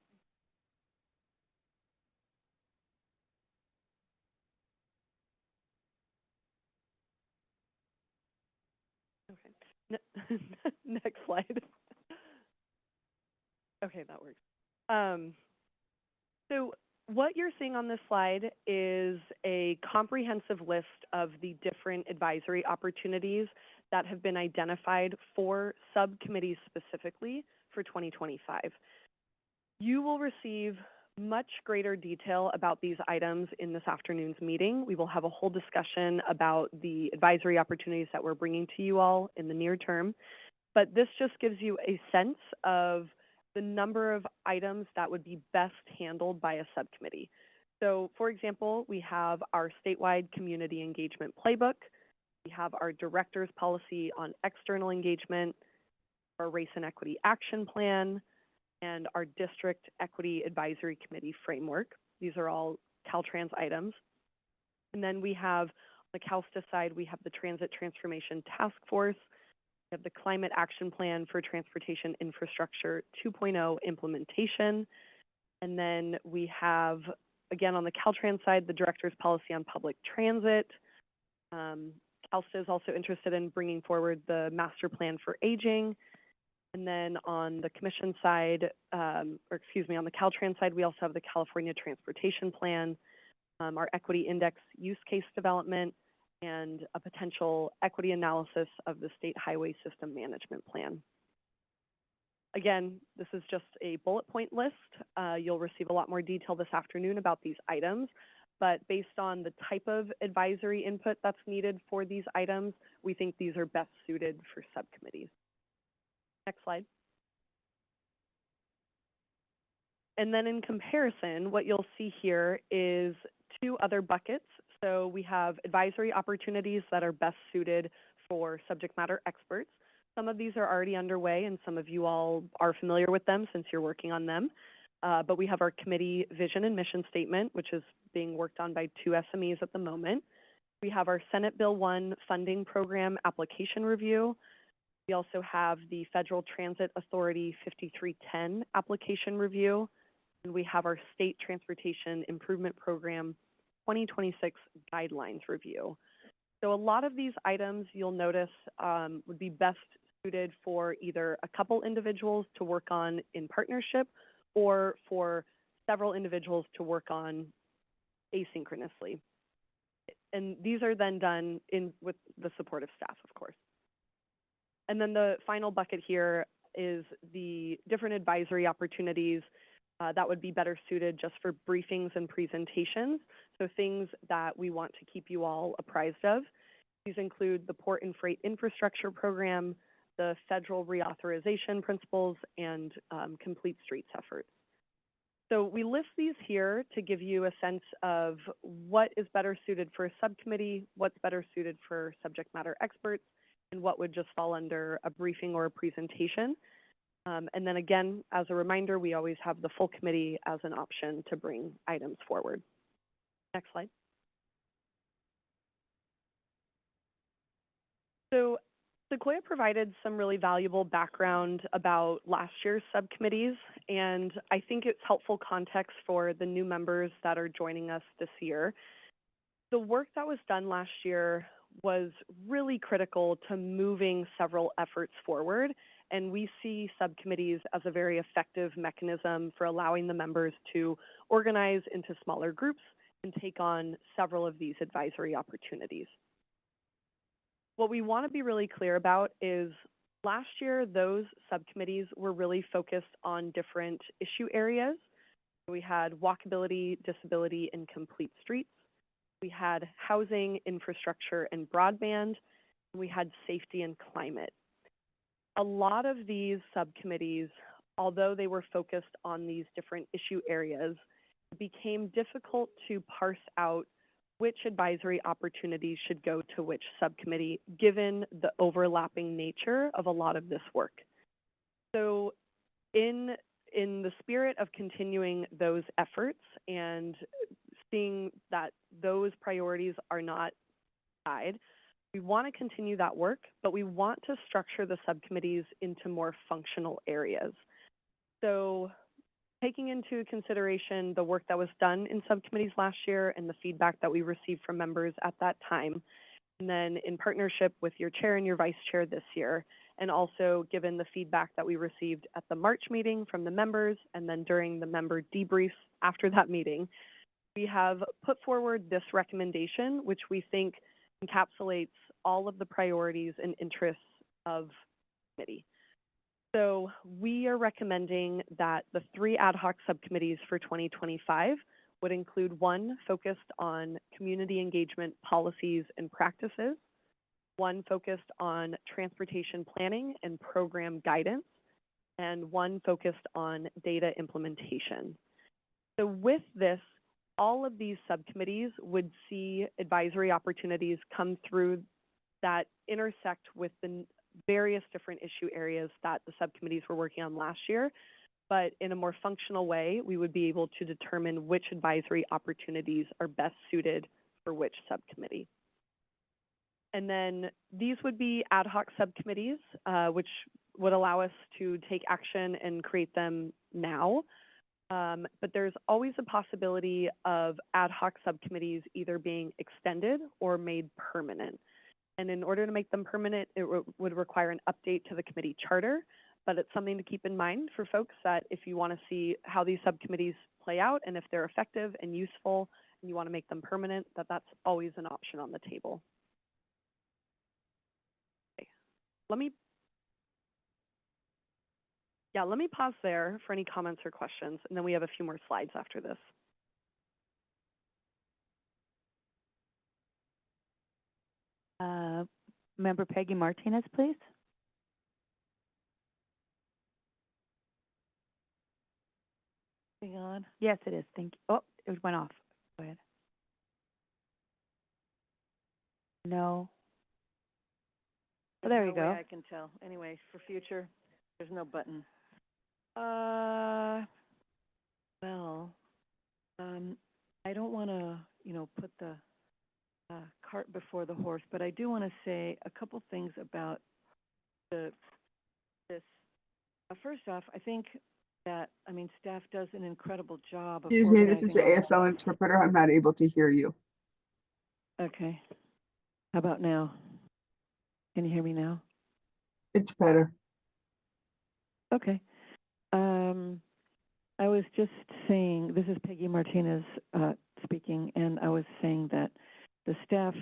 Okay. Next slide. Okay, that works. So what you're seeing on this slide is a comprehensive list of the different advisory opportunities that have been identified for subcommittees specifically for 2025. You will receive much greater detail about these items in this afternoon's meeting. We will have a whole discussion about the advisory opportunities that we're bringing to you all in the near term. But this just gives you a sense of the number of items that would be best handled by a subcommittee. So, for example, we have our statewide community engagement playbook. We have our director's policy on external engagement, our race and equity action plan, and our district equity advisory committee framework. These are all Caltrans items. And then we have, on the CalSTA side, we have the Transit Transformation Task Force. We have the Climate Action Plan for Transportation Infrastructure 2.0 implementation. And then we have, again, on the Caltrans side, the Director's Policy on Public Transit. CalSTA is also interested in bringing forward the Master Plan for Aging. And then on the Commission side, on the Caltrans side, we also have the California Transportation Plan, our Equity Index use case development, and a potential equity analysis of the State Highway System Management Plan. Again, this is just a bullet point list. You'll receive a lot more detail this afternoon about these items, but based on the type of advisory input that's needed for these items, we think these are best suited for subcommittees. Next slide. And then in comparison, what you'll see here is two other buckets. So we have advisory opportunities that are best suited for subject matter experts. Some of these are already underway and some of you all are familiar with them since you're working on them. But we have our committee vision and mission statement, which is being worked on by 2 SMEs at the moment. We have our Senate Bill 1 funding program application review. We also have the Federal Transit Authority 5310 application review. And we have our State Transportation Improvement Program 2026 guidelines review. So a lot of these items you'll notice would be best suited for either a couple individuals to work on in partnership or for several individuals to work on asynchronously. And these are then done with the support of staff, of course. And then the final bucket here is the different advisory opportunities that would be better suited just for briefings and presentations, so things that we want to keep you all apprised of. These include the Port and Freight Infrastructure Program, the Federal Reauthorization Principles, and Complete Streets efforts. So we list these here to give you a sense of what is better suited for a subcommittee, what's better suited for subject matter experts, and what would just fall under a briefing or a presentation. And then again, as a reminder, we always have the full committee as an option to bring items forward. Next slide. So Sequoia provided some really valuable background about last year's subcommittees, and I think it's helpful context for the new members that are joining us this year. The work that was done last year was really critical to moving several efforts forward, and we see subcommittees as a very effective mechanism for allowing the members to organize into smaller groups and take on several of these advisory opportunities. What we want to be really clear about is last year, those subcommittees were really focused on different issue areas. We had walkability, disability, and complete streets. We had housing, infrastructure, and broadband. We had safety and climate. A lot of these subcommittees, although they were focused on these different issue areas, it became difficult to parse out which advisory opportunities should go to which subcommittee, given the overlapping nature of a lot of this work. So in the spirit of continuing those efforts and seeing that those priorities are not tied, we want to continue that work, but we want to structure the subcommittees into more functional areas. So taking into consideration the work that was done in subcommittees last year and the feedback that we received from members at that time, And then in partnership with your chair and your vice chair this year, and also given the feedback that we received at the March meeting from the members and then during the member debriefs after that meeting, we have put forward this recommendation, which we think encapsulates all of the priorities and interests of the committee. So we are recommending that the 3 ad hoc subcommittees for 2025 would include 1 focused on community engagement policies and practices, 1 focused on transportation planning and program guidance, and 1 focused on data implementation. So with this, all of these subcommittees would see advisory opportunities come through that intersect with the various different issue areas that the subcommittees were working on last year. But in a more functional way, we would be able to determine which advisory opportunities are best suited for which subcommittee. And then these would be ad hoc subcommittees, which would allow us to take action and create them now. But there's always a possibility of ad hoc subcommittees either being extended or made permanent. And in order to make them permanent, it would require an update to the committee charter. But it's something to keep in mind for folks that if you want to see how these subcommittees play out and if they're effective and useful and you want to make them permanent, that's always an option on the table. Okay. Let me pause there for any comments or questions, and then we have a few more slides after this. Member Peggy Martinez, please. Hang on. Yes, it is. Thank you. Oh, it went off. Go ahead. No. Oh, there you go. No way I can tell. Anyway, for future, there's no button. Well, I don't want to, put the cart before the horse, but I do want to say a couple things about this. First off, I think that, staff does an incredible job of Excuse me, this is the organizing ASL interpreter. I'm not able to hear you. Okay. How about now? Can you hear me now? It's better. Okay. I was just saying, this is Peggy Martinez speaking, and I was saying that the staff,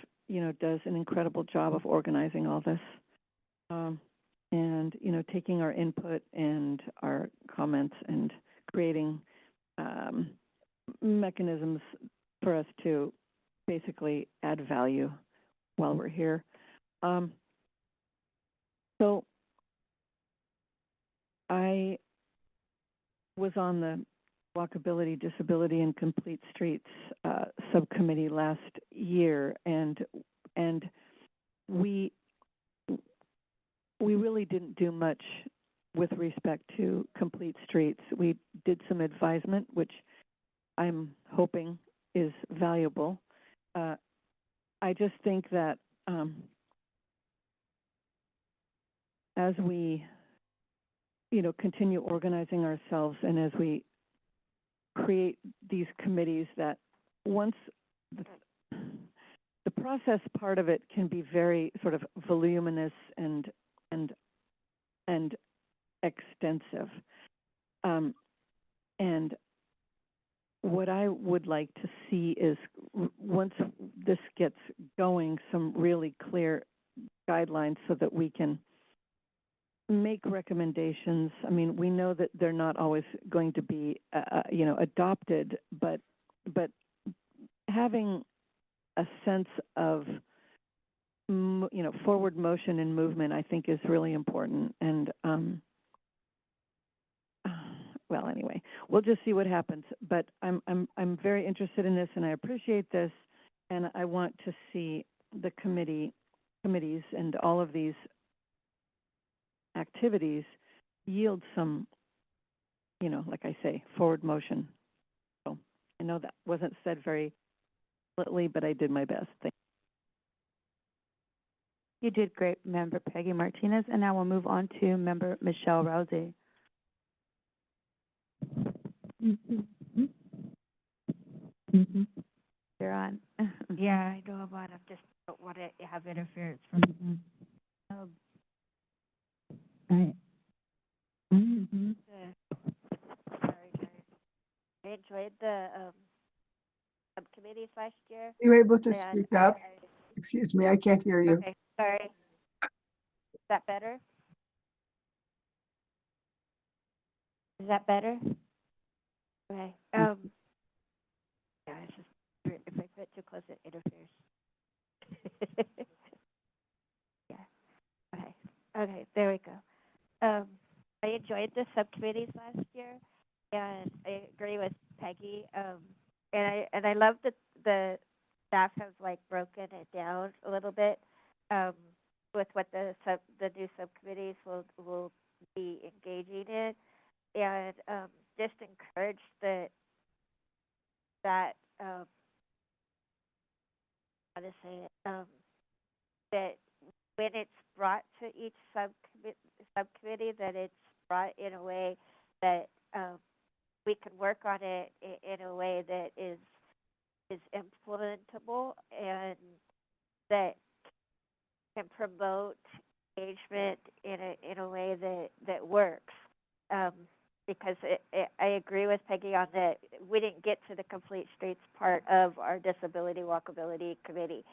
does an incredible job of organizing all this, and, taking our input and our comments and creating mechanisms for us to basically add value while we're here. So I was on the Walkability, Disability, and Complete Streets subcommittee last year, and we really didn't do much with respect to Complete Streets. We did some advisement, which I'm hoping is valuable. I just think that as we, continue organizing ourselves and as we create these committees, that once the process part of it can be very sort of voluminous and extensive. And what I would like to see is, once this gets going, some really clear guidelines so that we can make recommendations. I mean, we know that they're not always going to be, adopted, but having a sense of, forward motion and movement, I think, is really important. And well, anyway, we'll just see what happens. But I'm very interested in this, and I appreciate this, and I want to see the committees and all of these activities yield some, like I say, forward motion. So I know that wasn't said very lightly, but I did my best. Thank You did great, Member Peggy Martinez. And now we'll move on to Member Michelle Rousey. You're on. Yeah, I know about it. Just don't want to have interference from. Right. Mm-hmm. Sorry, guys. I enjoyed the subcommittees last year, You able to and speak up? Excuse me, I can't hear you. okay, sorry. Is that better? Is that better? Okay. Yeah, it's just if I put it too close, it interferes. Yeah. Okay. Okay. There we go. I enjoyed the subcommittees last year, and I agree with Peggy. And I love that the staff has like broken it down a little bit, um, with what the new subcommittees will be engaging in, and just encourage that how to say it, that when it's brought to each subcommittee, that it's brought in a way that we can work on it in a way that is implementable and that can promote engagement in a way that works. Um, because I agree with Peggy on that. We didn't get to the complete streets part of our disability walkability committee.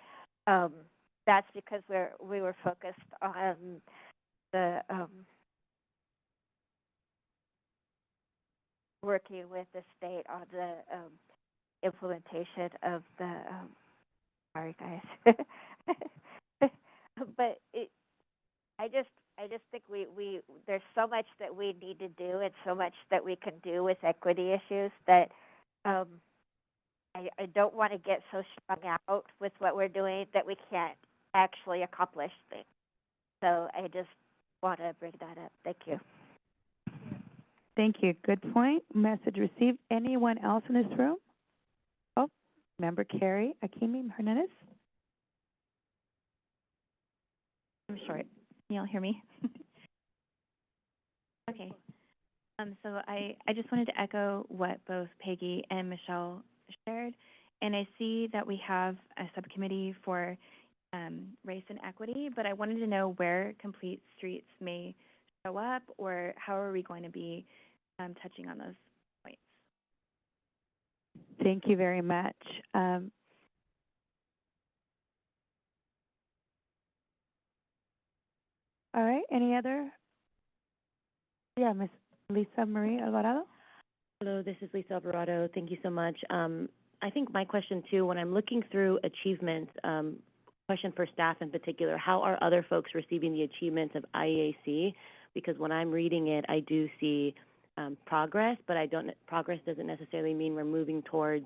That's because we were focused on the working with the state on the implementation of the sorry guys. But I just think we there's so much that we need to do and so much that we can do with equity issues that um I don't want to get so strung out with what we're doing that we can't actually accomplish things. So I just want to bring that up. Thank you. Thank you. Good point. Message received. Anyone else in this room? Oh, Member Carrie Akimi Hernandez. I'm short. Can y'all hear me? Okay. So I just wanted to echo what both Peggy and Michelle shared. And I see that we have a subcommittee for race and equity, but I wanted to know where Complete Streets may show up or how are we going to be touching on those points. Thank you very much. All right, any other? Yeah, Ms. Lisa Marie Alvarado. Hello, this is Lisa Alvarado. Thank you so much. I think my question too, when I'm looking through achievements, question for staff in particular, how are other folks receiving the achievements of IEAC? Because when I'm reading it, I do see progress, but progress doesn't necessarily mean we're moving towards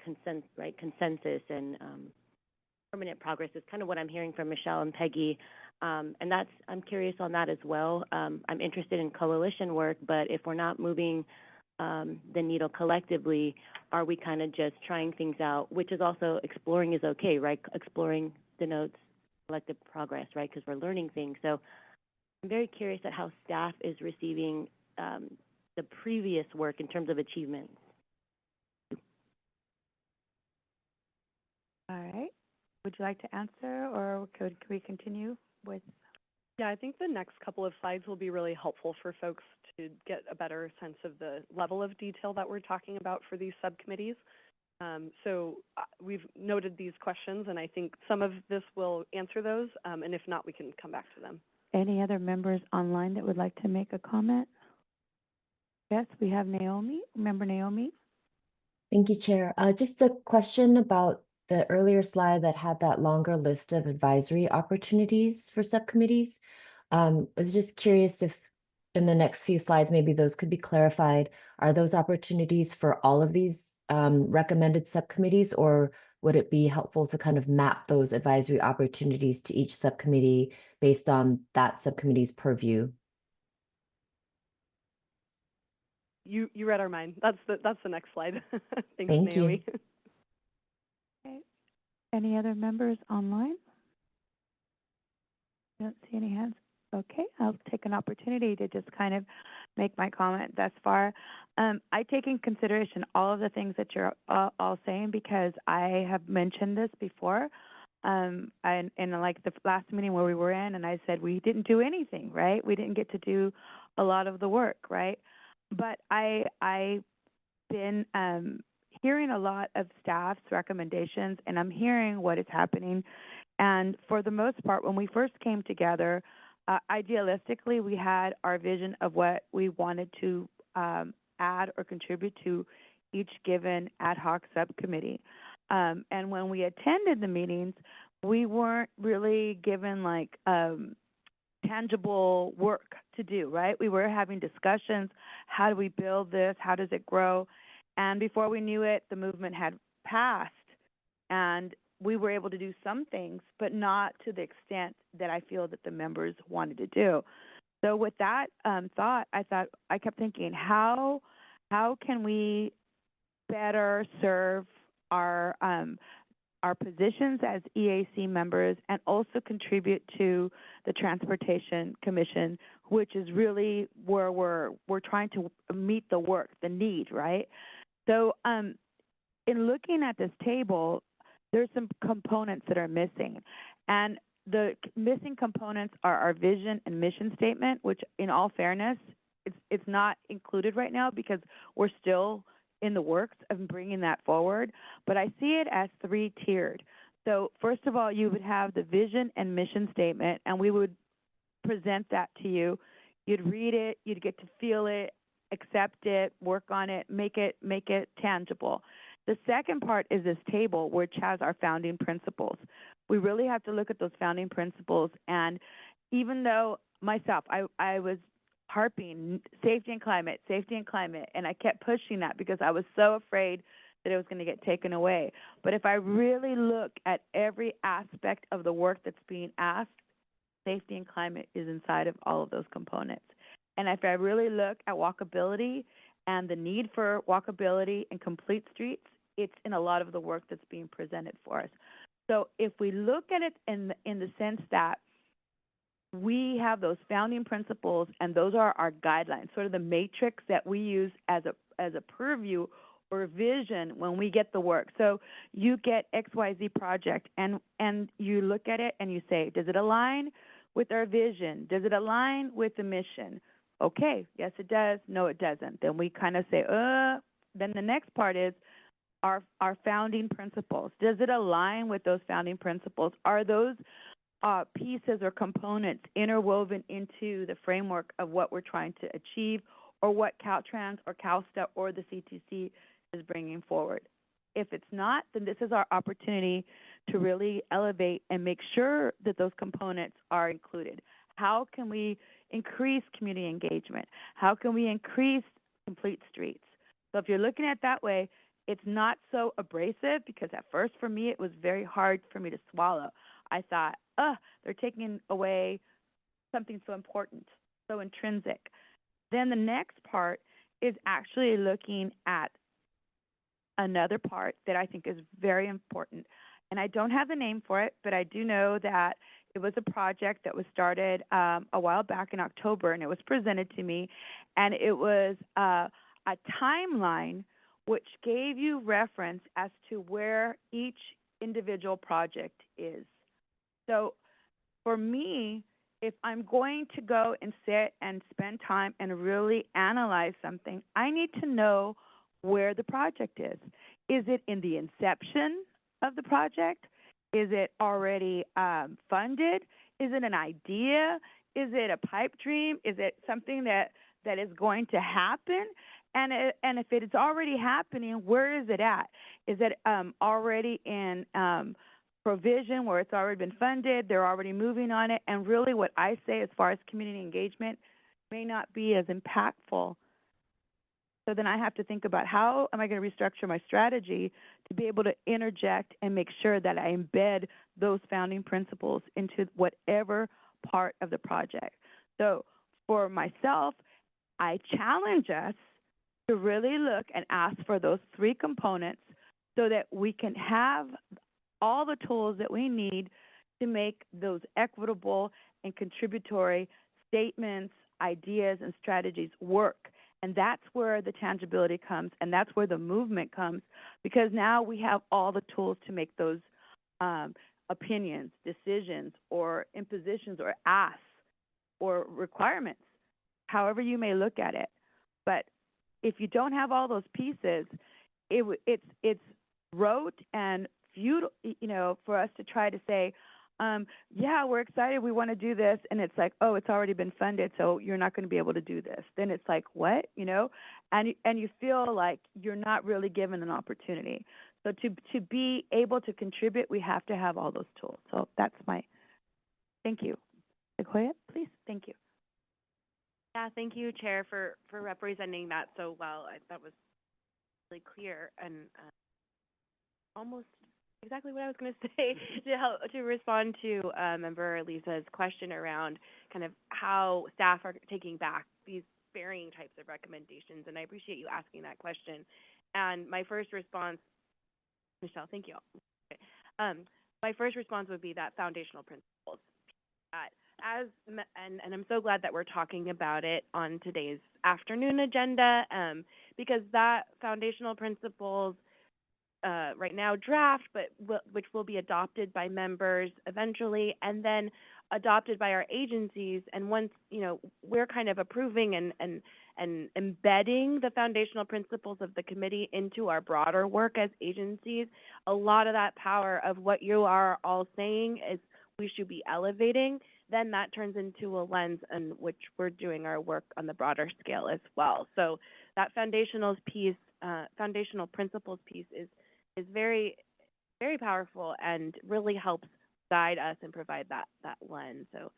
consensus and permanent progress is kind of what I'm hearing from Michelle and Peggy. And I'm curious on that as well. I'm interested in coalition work, but if we're not moving the needle collectively, are we kind of just trying things out, which is also exploring is okay, right? Exploring denotes collective progress, right? Because we're learning things. So I'm very curious at how staff is receiving the previous work in terms of achievements. All right. Would you like to answer, or could we continue with? Yeah, I think the next couple of slides will be really helpful for folks to get a better sense of the level of detail that we're talking about for these subcommittees. So we've noted these questions, and I think some of this will answer those, and if not, we can come back to them. Any other members online that would like to make a comment? Yes, we have Naomi. Member Naomi. Thank you, Chair. Just a question about the earlier slide that had that longer list of advisory opportunities for subcommittees. I was just curious if in the next few slides, maybe those could be clarified. Are those opportunities for all of these recommended subcommittees, or would it be helpful to kind of map those advisory opportunities to each subcommittee based on that subcommittee's purview? You read our mind. That's the next slide. Thanks, Thank Naomi. you. Okay. Any other members online? Don't see any hands. Okay, I'll take an opportunity to just kind of make my comment thus far. I take in consideration all of the things that you're all saying because I have mentioned this before. And in like the last meeting where we were in, and I said we didn't do anything, right? We didn't get to do a lot of the work, right? But I've been hearing a lot of staff's recommendations, and I'm hearing what is happening. And for the most part, when we first came together, idealistically, we had our vision of what we wanted to add or contribute to each given ad hoc subcommittee. And when we attended the meetings, we weren't really given like tangible work to do, right? We were having discussions. How do we build this? How does it grow? And before we knew it, the movement had passed. And we were able to do some things, but not to the extent that I feel that the members wanted to do. So with that thought, I kept thinking, how can we better serve our positions as EAC members and also contribute to the Transportation Commission, which is really where we're trying to meet the work, the need, right? So in looking at this table, there's some components that are missing. And the missing components are our vision and mission statement, which in all fairness, it's not included right now because we're still in the works of bringing that forward. But I see it as three-tiered. So first of all, you would have the vision and mission statement, and we would present that to you. You'd read it, you'd get to feel it, accept it, work on it, make it tangible. The second part is this table, which has our founding principles. We really have to look at those founding principles. And even though myself, I was harping safety and climate, and I kept pushing that because I was so afraid that it was going to get taken away. But if I really look at every aspect of the work that's being asked, safety and climate is inside of all of those components. And if I really look at walkability and the need for walkability and complete streets, it's in a lot of the work that's being presented for us. So if we look at it in the sense that we have those founding principles, and those are our guidelines, sort of the matrix that we use as a purview or vision when we get the work. So you get XYZ project, and you look at it and you say, does it align with our vision? Does it align with the mission? Okay, yes it does, no it doesn't. Then we kind of say, then the next part is our founding principles. Does it align with those founding principles? Are those pieces or components interwoven into the framework of what we're trying to achieve, or what Caltrans or CalSTA or the CTC is bringing forward? If it's not, then this is our opportunity to really elevate and make sure that those components are included. How can we increase community engagement? How can we increase complete streets? So if you're looking at it that way, it's not so abrasive, because at first for me it was very hard for me to swallow. I thought, they're taking away something so important, so intrinsic. Then the next part is actually looking at another part that I think is very important. And I don't have the name for it, but I do know that it was a project that was started a while back in October, and it was presented to me. And it was a timeline which gave you reference as to where each individual project is. So for me, if I'm going to go and sit and spend time and really analyze something, I need to know where the project is. Is it in the inception of the project? Is it already funded? Is it an idea? Is it a pipe dream? Is it something that is going to happen? And if it is already happening, where is it at? Is it already in provision where it's already been funded, they're already moving on it, and really what I say as far as community engagement may not be as impactful? So then I have to think about, how am I going to restructure my strategy to be able to interject and make sure that I embed those founding principles into whatever part of the project. So for myself, I challenge us to really look and ask for those three components so that we can have all the tools that we need to make those equitable and contributory statements, ideas and strategies work. And that's where the tangibility comes, and that's where the movement comes, because now we have all the tools to make those opinions, decisions, or impositions, or asks, or requirements, however you may look at it. But if you don't have all those pieces, it's rote and futile, for us to try to say, yeah, we're excited, we want to do this, and it's like, oh, it's already been funded, so you're not going to be able to do this. Then it's like, what, and you feel like you're not really given an opportunity. So to be able to contribute, we have to have all those tools. So that's thank you. Sequoia, please, thank you. Yeah, thank you, Chair, for representing that so well. That was really clear and almost exactly what I was going to say to respond to Member Lisa's question around kind of how staff are taking back these varying types of recommendations. And I appreciate you asking that question. And my first response, Michelle, thank you. My first response would be that foundational principles. And I'm so glad that we're talking about it on today's afternoon agenda, because that foundational principles right now draft, but which will be adopted by members eventually, and then adopted by our agencies. And once we're kind of approving and embedding the foundational principles of the committee into our broader work as agencies, a lot of that power of what you are all saying is we should be elevating. Then that turns into a lens in which we're doing our work on the broader scale as well. So that foundational piece, foundational principles piece is very, very powerful and really helps guide us and provide that lens. So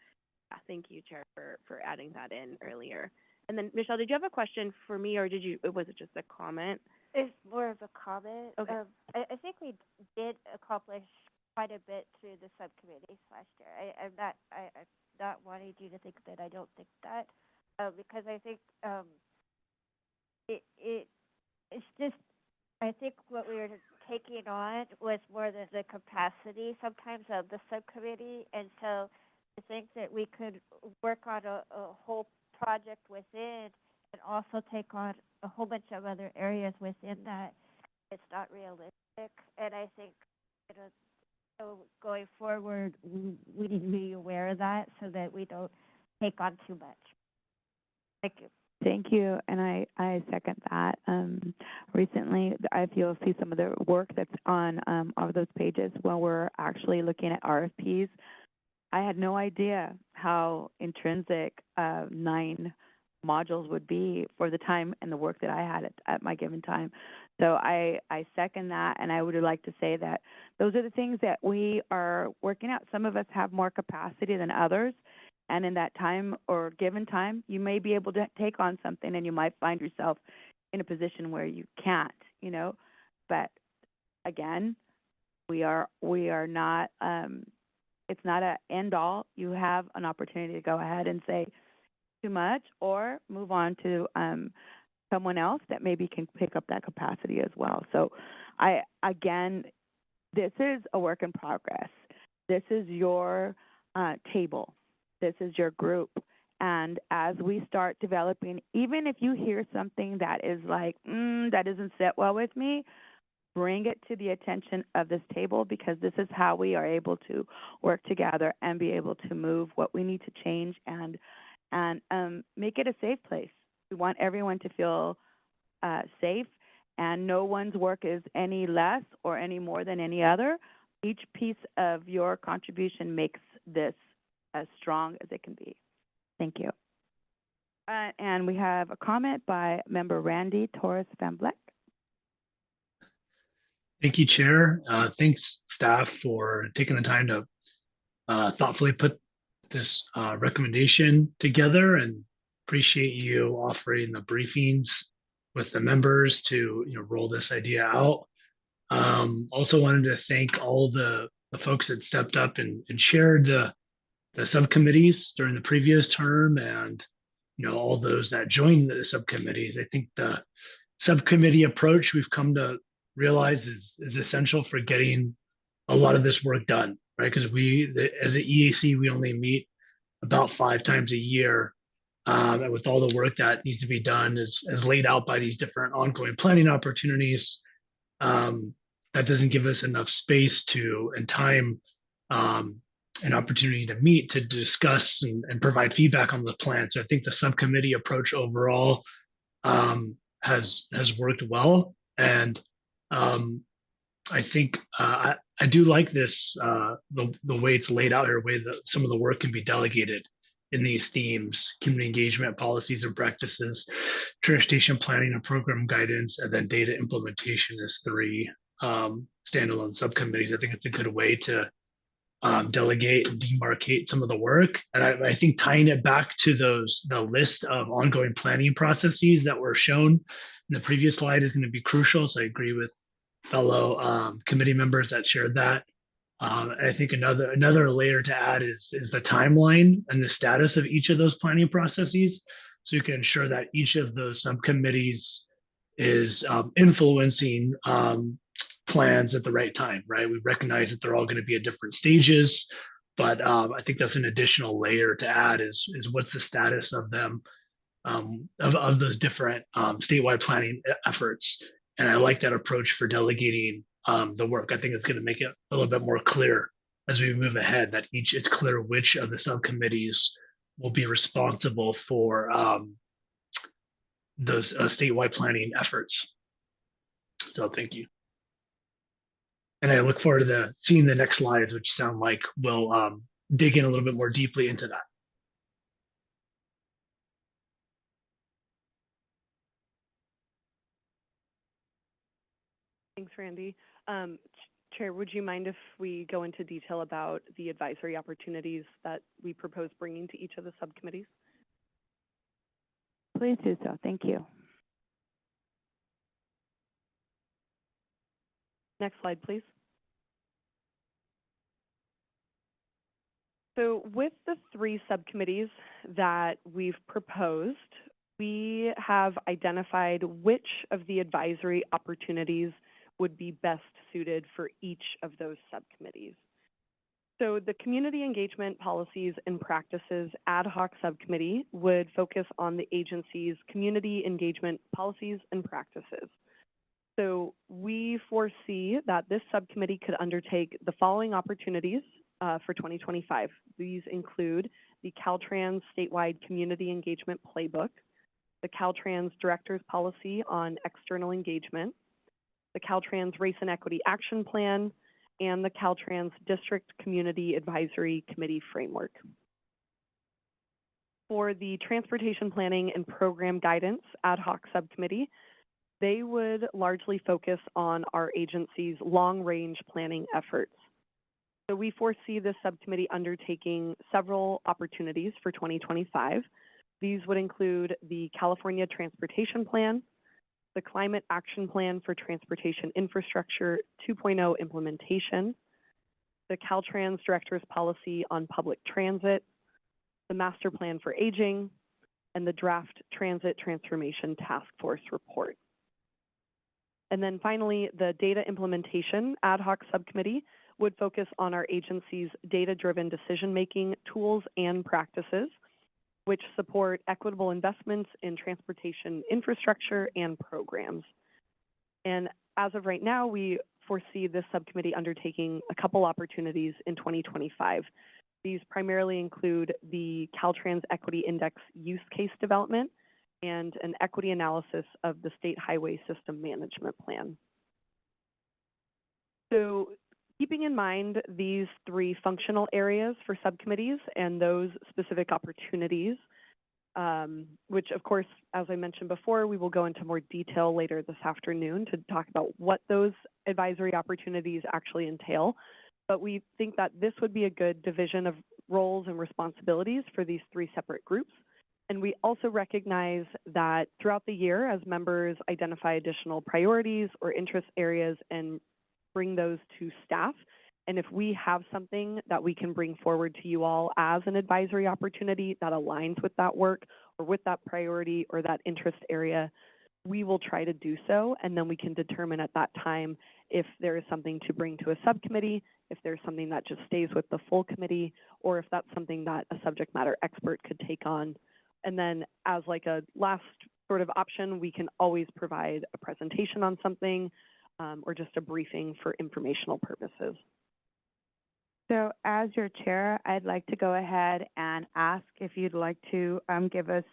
yeah, thank you, Chair, for adding that in earlier. And then Michelle, did you have a question for me, or was it just a comment? It's more of a comment. Okay. I think we did accomplish quite a bit through the subcommittees last year. I'm not wanting you to think that I don't think that, because I think it's just, I think what we were taking on was more than the capacity sometimes of the subcommittee, and so I think that we could work on a whole project within and also take on a whole bunch of other areas within that. It's not realistic, and I think so going forward, we need to be aware of that so that we don't take on too much. Thank you. Thank you, and I second that. Recently, if you'll see some of the work that's on all of those pages when we're actually looking at RFPs, I had no idea how intrinsic 9 modules would be for the time and the work that I had at my given time. So I second that, and I would like to say that those are the things that we are working out. Some of us have more capacity than others, and in that time or given time, you may be able to take on something, and you might find yourself in a position where you can't, But again, we are not. It's not an end all. You have an opportunity to go ahead and say too much, or move on to someone else that maybe can pick up that capacity as well. So, this is a work in progress. This is your table. This is your group. And as we start developing, even if you hear something that is like, that doesn't sit well with me, bring it to the attention of this table, because this is how we are able to work together and be able to move what we need to change and make it a safe place. We want everyone to feel safe, and no one's work is any less or any more than any other. Each piece of your contribution makes this as strong as it can be. Thank you. And we have a comment by Member Randy Torres Van Vleck. Thank you, Chair. Thanks, staff, for taking the time to thoughtfully put this recommendation together, and appreciate you offering the briefings with the members to roll this idea out. Also wanted to thank all the folks that stepped up and shared the subcommittees during the previous term, and all those that joined the subcommittees. I think the subcommittee approach we've come to realize is essential for getting a lot of this work done, right? Because as an EAC, we only meet about 5 times a year, and with all the work that needs to be done as laid out by these different ongoing planning opportunities, that doesn't give us enough space to and time an opportunity to meet to discuss and provide feedback on the plan. So I think the subcommittee approach overall has worked well, and I think I do like this the way it's laid out here, way that some of the work can be delegated in these themes: community engagement, policies and practices, transportation planning and program guidance, and then data implementation as three standalone subcommittees. I think it's a good way to delegate and demarcate some of the work. And I think tying it back to the list of ongoing planning processes that were shown in the previous slide is going to be crucial. So I agree with fellow committee members that shared that. I think another layer to add is the timeline and the status of each of those planning processes, so you can ensure that each of those subcommittees is influencing plans at the right time. Right, we recognize that they're all going to be at different stages, but I think that's an additional layer to add is what's the status of them, of those different statewide planning efforts. And I like that approach for delegating the work. I think it's going to make it a little bit more clear as we move ahead that it's clear which of the subcommittees will be responsible for those statewide planning efforts. So thank you. And I look forward to seeing the next slides, which sound like we'll dig in a little bit more deeply into that. Thanks, Randy. Chair, would you mind if we go into detail about the advisory opportunities that we propose bringing to each of the subcommittees? Please do so. Thank you. Next slide, please. So with the three subcommittees that we've proposed, we have identified which of the advisory opportunities would be best suited for each of those subcommittees. So the Community Engagement Policies and Practices Ad Hoc Subcommittee would focus on the agency's community engagement policies and practices. So we foresee that this subcommittee could undertake the following opportunities for 2025. These include the Caltrans Statewide Community Engagement Playbook, the Caltrans Director's Policy on External Engagement, the Caltrans Race and Equity Action Plan, and the Caltrans District Community Advisory Committee Framework. For the Transportation Planning and Program Guidance Ad Hoc Subcommittee, they would largely focus on our agency's long-range planning efforts. So we foresee this subcommittee undertaking several opportunities for 2025. These would include the California Transportation Plan, the Climate Action Plan for Transportation Infrastructure 2.0 implementation, the Caltrans Director's Policy on Public Transit, the Master Plan for Aging, and the Draft Transit Transformation Task Force Report. And then finally, the Data Implementation Ad Hoc Subcommittee would focus on our agency's data-driven decision-making tools and practices, which support equitable investments in transportation infrastructure and programs. And as of right now, we foresee this subcommittee undertaking a couple opportunities in 2025. These primarily include the Caltrans Equity Index use case development and an equity analysis of the State Highway System Management Plan. So keeping in mind these three functional areas for subcommittees and those specific opportunities, which of course, as I mentioned before, we will go into more detail later this afternoon to talk about what those advisory opportunities actually entail. But we think that this would be a good division of roles and responsibilities for these three separate groups. And we also recognize that throughout the year, as members identify additional priorities or interest areas and bring those to staff, and if we have something that we can bring forward to you all as an advisory opportunity that aligns with that work or with that priority or that interest area, we will try to do so, and then we can determine at that time if there is something to bring to a subcommittee, if there's something that just stays with the full committee, or if that's something that a subject matter expert could take on And then as like a last sort of option, we can always provide a presentation on something or just a briefing for informational purposes. So as your chair, I'd like to go ahead and ask if you'd like to give us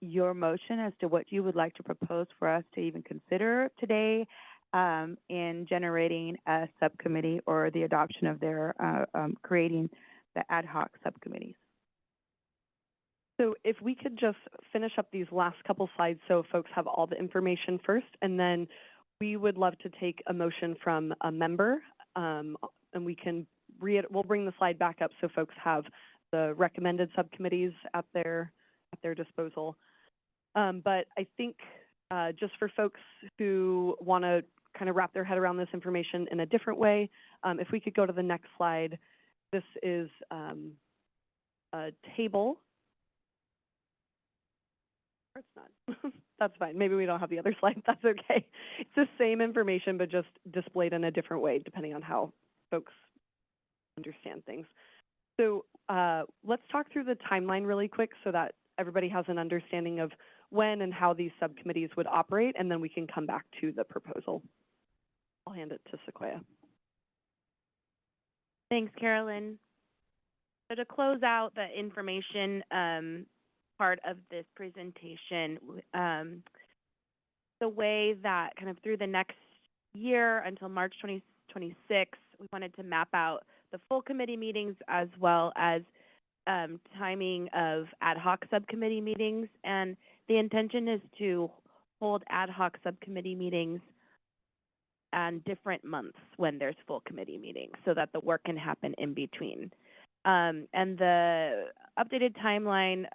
your motion as to what you would like to propose for us to even consider today in generating a subcommittee or the adoption of their creating the ad hoc subcommittees. So if we could just finish up these last couple slides so folks have all the information first, and then we would love to take a motion from a member, and we can we'll bring the slide back up so folks have the recommended subcommittees at their disposal. But I think just for folks who want to kind of wrap their head around this information in a different way, if we could go to the next slide. This is a table. It's not. That's fine. Maybe we don't have the other slide. That's okay. It's the same information, but just displayed in a different way, depending on how folks understand things. So let's talk through the timeline really quick so that everybody has an understanding of when and how these subcommittees would operate, and then we can come back to the proposal. I'll hand it to Sequoia. Thanks, Carolyn. So to close out the information part of this presentation, the way that kind of through the next year until March 2026, we wanted to map out the full committee meetings as well as timing of ad hoc subcommittee meetings. And the intention is to hold ad hoc subcommittee meetings on different months when there's full committee meetings so that the work can happen in between. And the updated timeline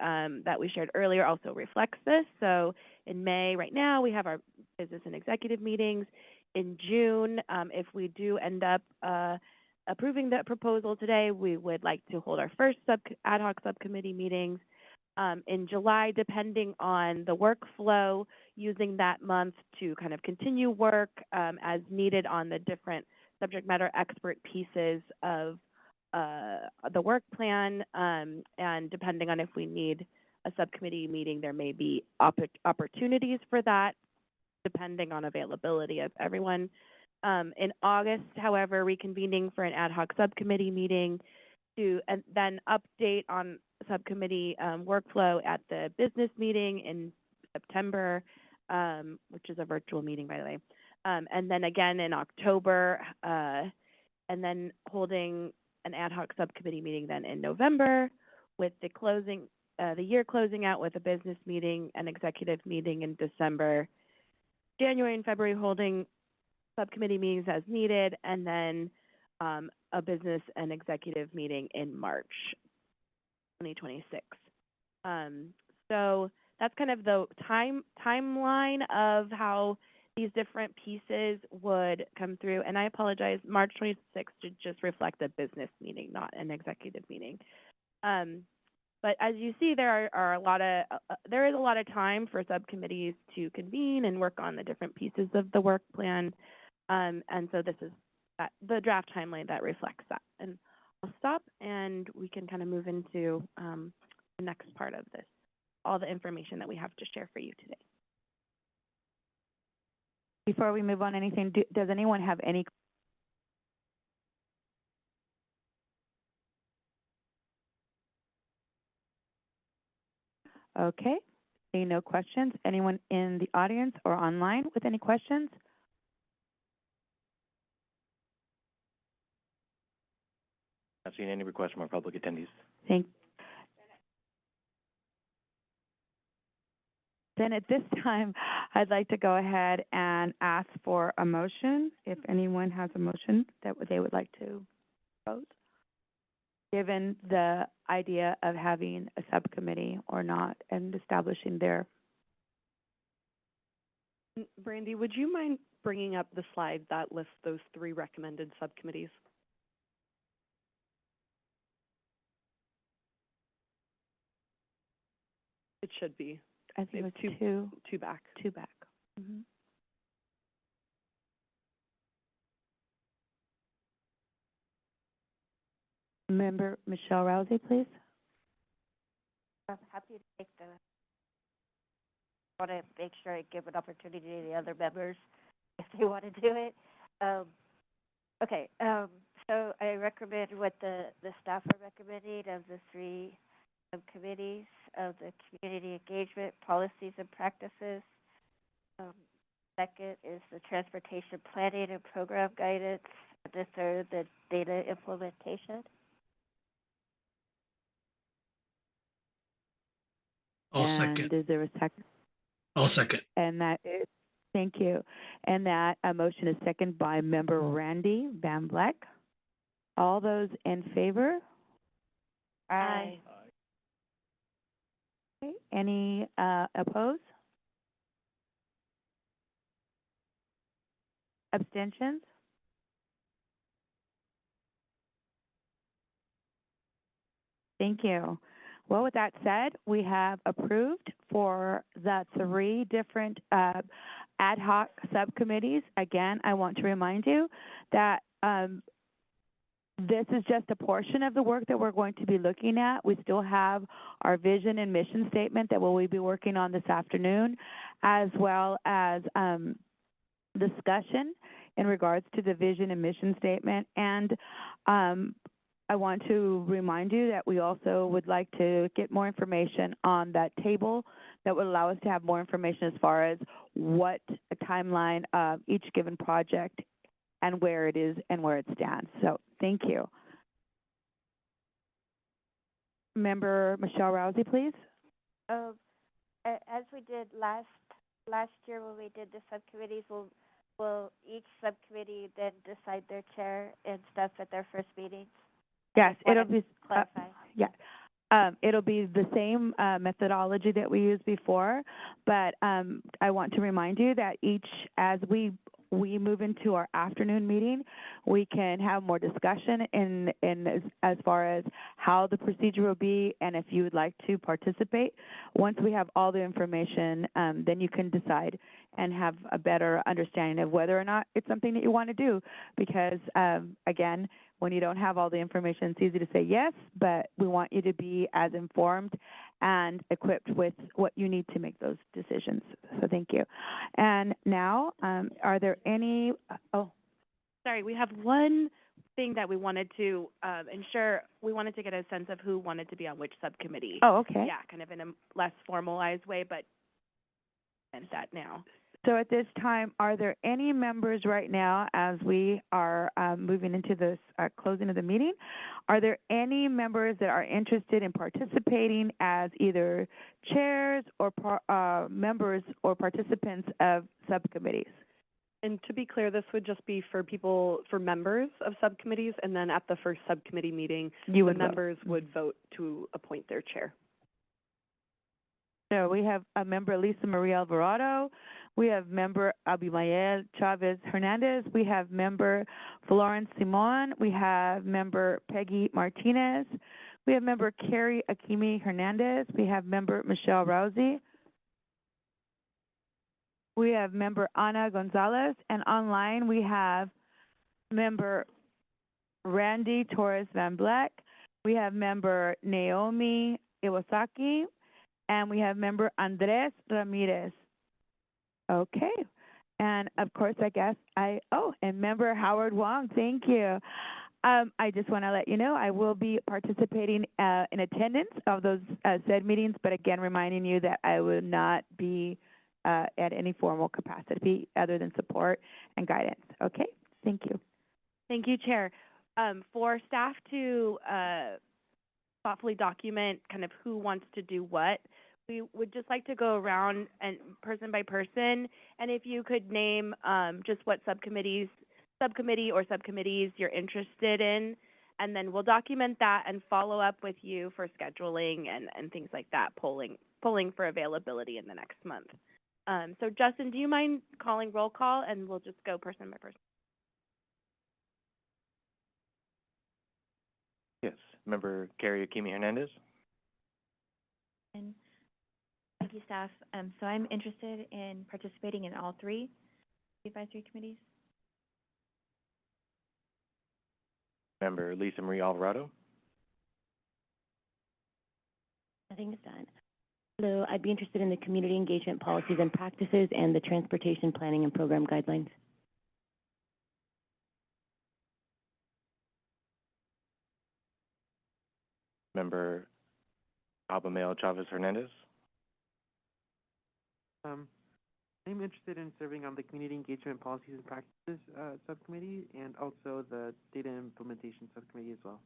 that we shared earlier also reflects this. So in May, right now, we have our business and executive meetings. In June, if we do end up approving the proposal today, we would like to hold our first ad hoc subcommittee meetings. In July, depending on the workflow, using that month to kind of continue work as needed on the different subject matter expert pieces of the work plan, and depending on if we need a subcommittee meeting, there may be opportunities for that, depending on availability of everyone. In August, however, reconvening for an ad hoc subcommittee meeting to and then update on subcommittee workflow at the business meeting in September, which is a virtual meeting, by the way. And then again in October, and then holding an ad hoc subcommittee meeting then in November, with the year closing out with a business meeting and executive meeting in December. January and February holding subcommittee meetings as needed, and then a business and executive meeting in March 2026. So that's kind of the timeline of how these different pieces would come through. And I apologize, March 26th should just reflect a business meeting, not an executive meeting. But as you see, there is a lot of time for subcommittees to convene and work on the different pieces of the work plan. And so this is the draft timeline that reflects that. And I'll stop and we can kind of move into the next part of this, all the information that we have to share for you today. Before we move on, does anyone have any? Okay, seeing no questions. Anyone in the audience or online with any questions? Not seeing any requests from our public attendees. Then at this time, I'd like to go ahead and ask for a motion, if anyone has a motion that they would like to propose, given the idea of having a subcommittee or not and establishing their. Brandy, would you mind bringing up the slide that lists those 3 recommended subcommittees? It should be. I think it was two back. Two back. Mm-hmm. Member Michelle Rousey, please. I'm happy to take the, want to make sure I give an opportunity to the other members if they want to do it. Okay, so I recommend what the staff are recommending of the three subcommittees of the community engagement policies and practices. Second is the transportation planning and program guidance. And the third, the data implementation. I'll second. And is there a second? I'll second. And that is, thank you. And that motion is second by Member Randy Van Vleck. All those in favor? Aye. Okay. Any opposed? Abstentions? Thank you. Well, with that said, we have approved for the three different ad hoc subcommittees. Again, I want to remind you that this is just a portion of the work that we're going to be looking at. We still have our vision and mission statement that we'll be working on this afternoon, as well as discussion in regards to the vision and mission statement. And I want to remind you that we also would like to get more information on that table that would allow us to have more information as far as what a timeline of each given project and where it is and where it stands. So thank you. Member Michelle Rousey, please. As we did last year when we did the subcommittees, will each subcommittee then decide their chair and stuff at their first meetings? Yes, it'll be clarify. it'll be the same methodology that we used before, but I want to remind you that as we move into our afternoon meeting, we can have more discussion in as far as how the procedure will be, and if you would like to participate. Once we have all the information, then you can decide and have a better understanding of whether or not it's something that you want to do, because again, when you don't have all the information, it's easy to say yes, but we want you to be as informed and equipped with what you need to make those decisions. So thank you. And now, are there any, Sorry, we have one thing that we wanted to ensure. We wanted to get a sense of who wanted to be on which subcommittee. Oh, okay. Yeah, kind of in a less formalized way, but and that now. So at this time, are there any members right now, as we are moving into this closing of the meeting, are there any members that are interested in participating as either chairs or members or participants of subcommittees? And to be clear, this would just be for people, for members of subcommittees, and then at the first subcommittee meeting, the members would vote to appoint their chair. So we have a member, Lisa Marie Alvarado. We have member Abimael Chavez Hernandez. We have member Florence Simon. We have member Peggy Martinez. We have member Carrie Akimi Hernandez. We have member Michelle Rousey. We have member Ana Gonzalez. And online we have member Randy Torres Van Vleck. We have member Naomi Iwasaki. And we have member Andres Ramirez. Okay. And of course, I guess and member Howard Wong, thank you. I just want to let you know I will be participating in attendance of those said meetings, but again, reminding you that I will not be at any formal capacity other than support and guidance. Okay? Thank you. Thank you, Chair. For staff to thoughtfully document kind of who wants to do what, we would just like to go around and person by person, and if you could name just what subcommittee or subcommittees you're interested in, and then we'll document that and follow up with you for scheduling and things like that, polling for availability in the next month. So Justin, do you mind calling roll call, and we'll just go person by person? Yes, member Carrie Akimi Hernandez. And thank you, staff. So I'm interested in participating in all three advisory committees. Member Lisa Marie Alvarado. think it's done. Hello, I'd be interested in the community engagement policies and practices and the transportation planning and program guidelines. Member Abamel Chavez Hernandez. I'm interested in serving on the Community Engagement Policies and Practices Subcommittee and also the Data Implementation Subcommittee as well.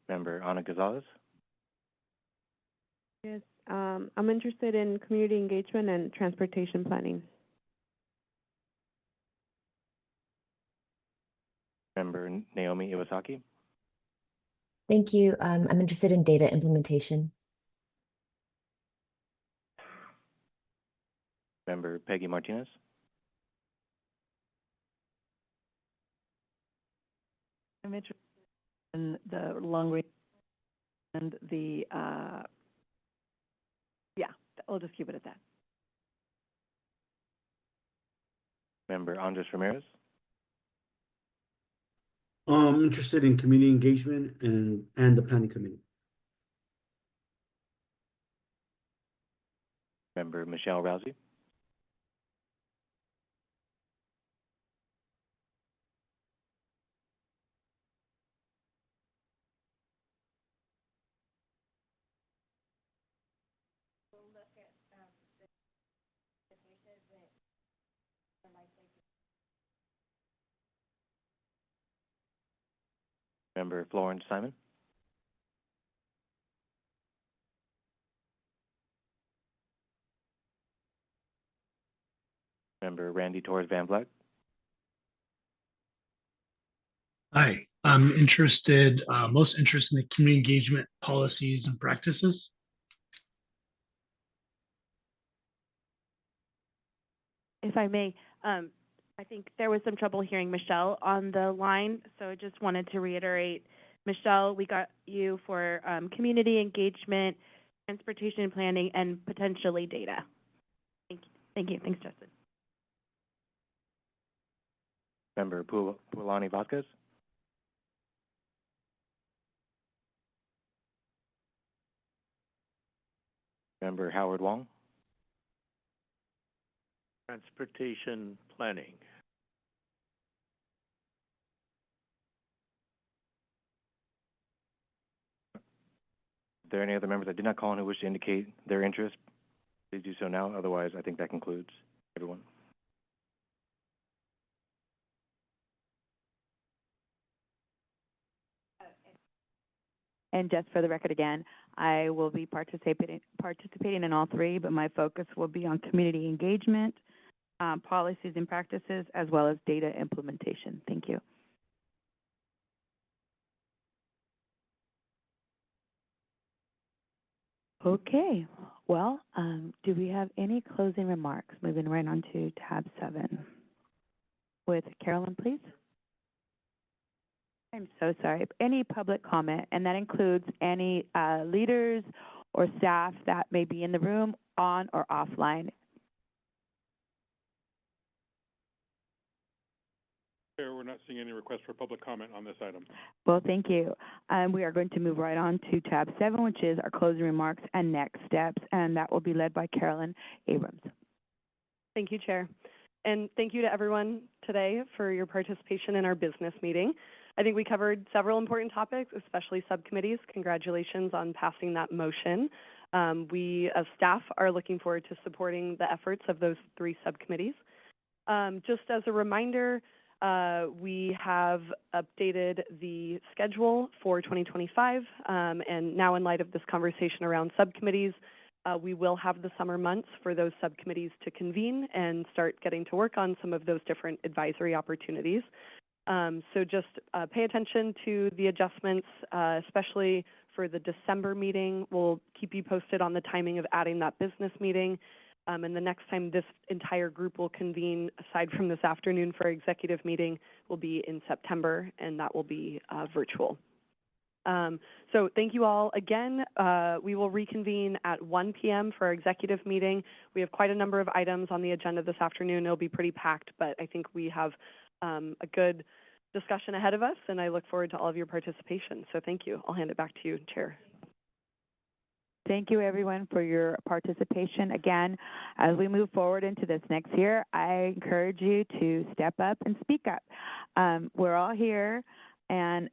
Member Ana Gonzalez. Yes, I'm interested in community engagement and transportation planning. Member Naomi Iwasaki. Thank you. I'm interested in data implementation. Member Peggy Martinez. I'm interested in the long range and the, yeah, I'll just keep it at that. Member Andres Ramirez. Interested in community engagement and the planning committee. Member Michelle Rousey. Member Florence Simon. Member Randy Torres Van Vleck. Hi, I'm interested, most interested in the community engagement policies and practices. If I may, I think there was some trouble hearing Michelle on the line, so I just wanted to reiterate, Michelle, we got you for community engagement, transportation planning, and potentially data. Thank you. Thank you. Thanks, Justin. Member Pulani Vasquez. Member Howard Wong. Transportation planning. Are there any other members that did not call in who wish to indicate their interest? Please do so now. Otherwise, I think that concludes everyone. And just for the record again, I will be participating in all three, but my focus will be on community engagement, policies and practices, as well as data implementation. Thank you. Okay, well, do we have any closing remarks? Moving right on to tab 7. With Carolyn, please. I'm so sorry. Any public comment, and that includes any leaders or staff that may be in the room, on or offline. Chair, we're not seeing any requests for public comment on this item. Well, thank you. We are going to move right on to tab 7, which is our closing remarks and next steps, and that will be led by Carolyn Abrams. Thank you, Chair. And thank you to everyone today for your participation in our business meeting. I think we covered several important topics, especially subcommittees. Congratulations on passing that motion. We, as staff, are looking forward to supporting the efforts of those 3 subcommittees. Just as a reminder, we have updated the schedule for 2025, and now in light of this conversation around subcommittees, we will have the summer months for those subcommittees to convene and start getting to work on some of those different advisory opportunities. So just pay attention to the adjustments, especially for the December meeting. We'll keep you posted on the timing of adding that business meeting. And the next time this entire group will convene, aside from this afternoon for executive meeting, will be in September, and that will be virtual. So thank you all again. We will reconvene at 1 p.m. for our executive meeting. We have quite a number of items on the agenda this afternoon. It'll be pretty packed, but I think we have a good discussion ahead of us, and I look forward to all of your participation. So thank you. I'll hand it back to you, Chair. Thank you, everyone, for your participation. Again, as we move forward into this next year, I encourage you to step up and speak up. We're all here, and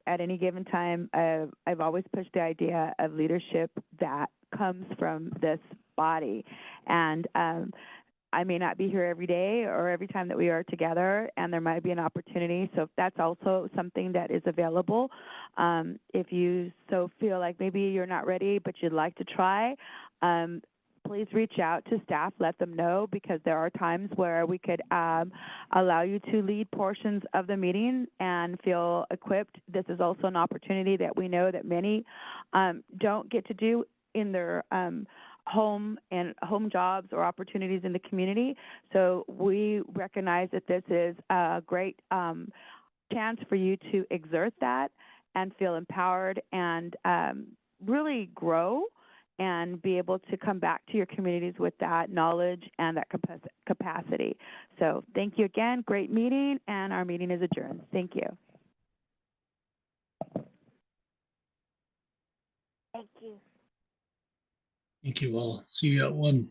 at any given time, I've always pushed the idea of leadership that comes from this body. And I may not be here every day or every time that we are together, and there might be an opportunity. So if that's also something that is available, if you so feel like maybe you're not ready but you'd like to try, please reach out to staff, let them know, because there are times where we could allow you to lead portions of the meeting and feel equipped. This is also an opportunity that we know that many don't get to do in their home jobs or opportunities in the community. So we recognize that this is a great chance for you to exert that and feel empowered and really grow and be able to come back to your communities with that knowledge and that capacity. So thank you again. Great meeting, and our meeting is adjourned. Thank you. Thank you. Thank you all. See you at 1.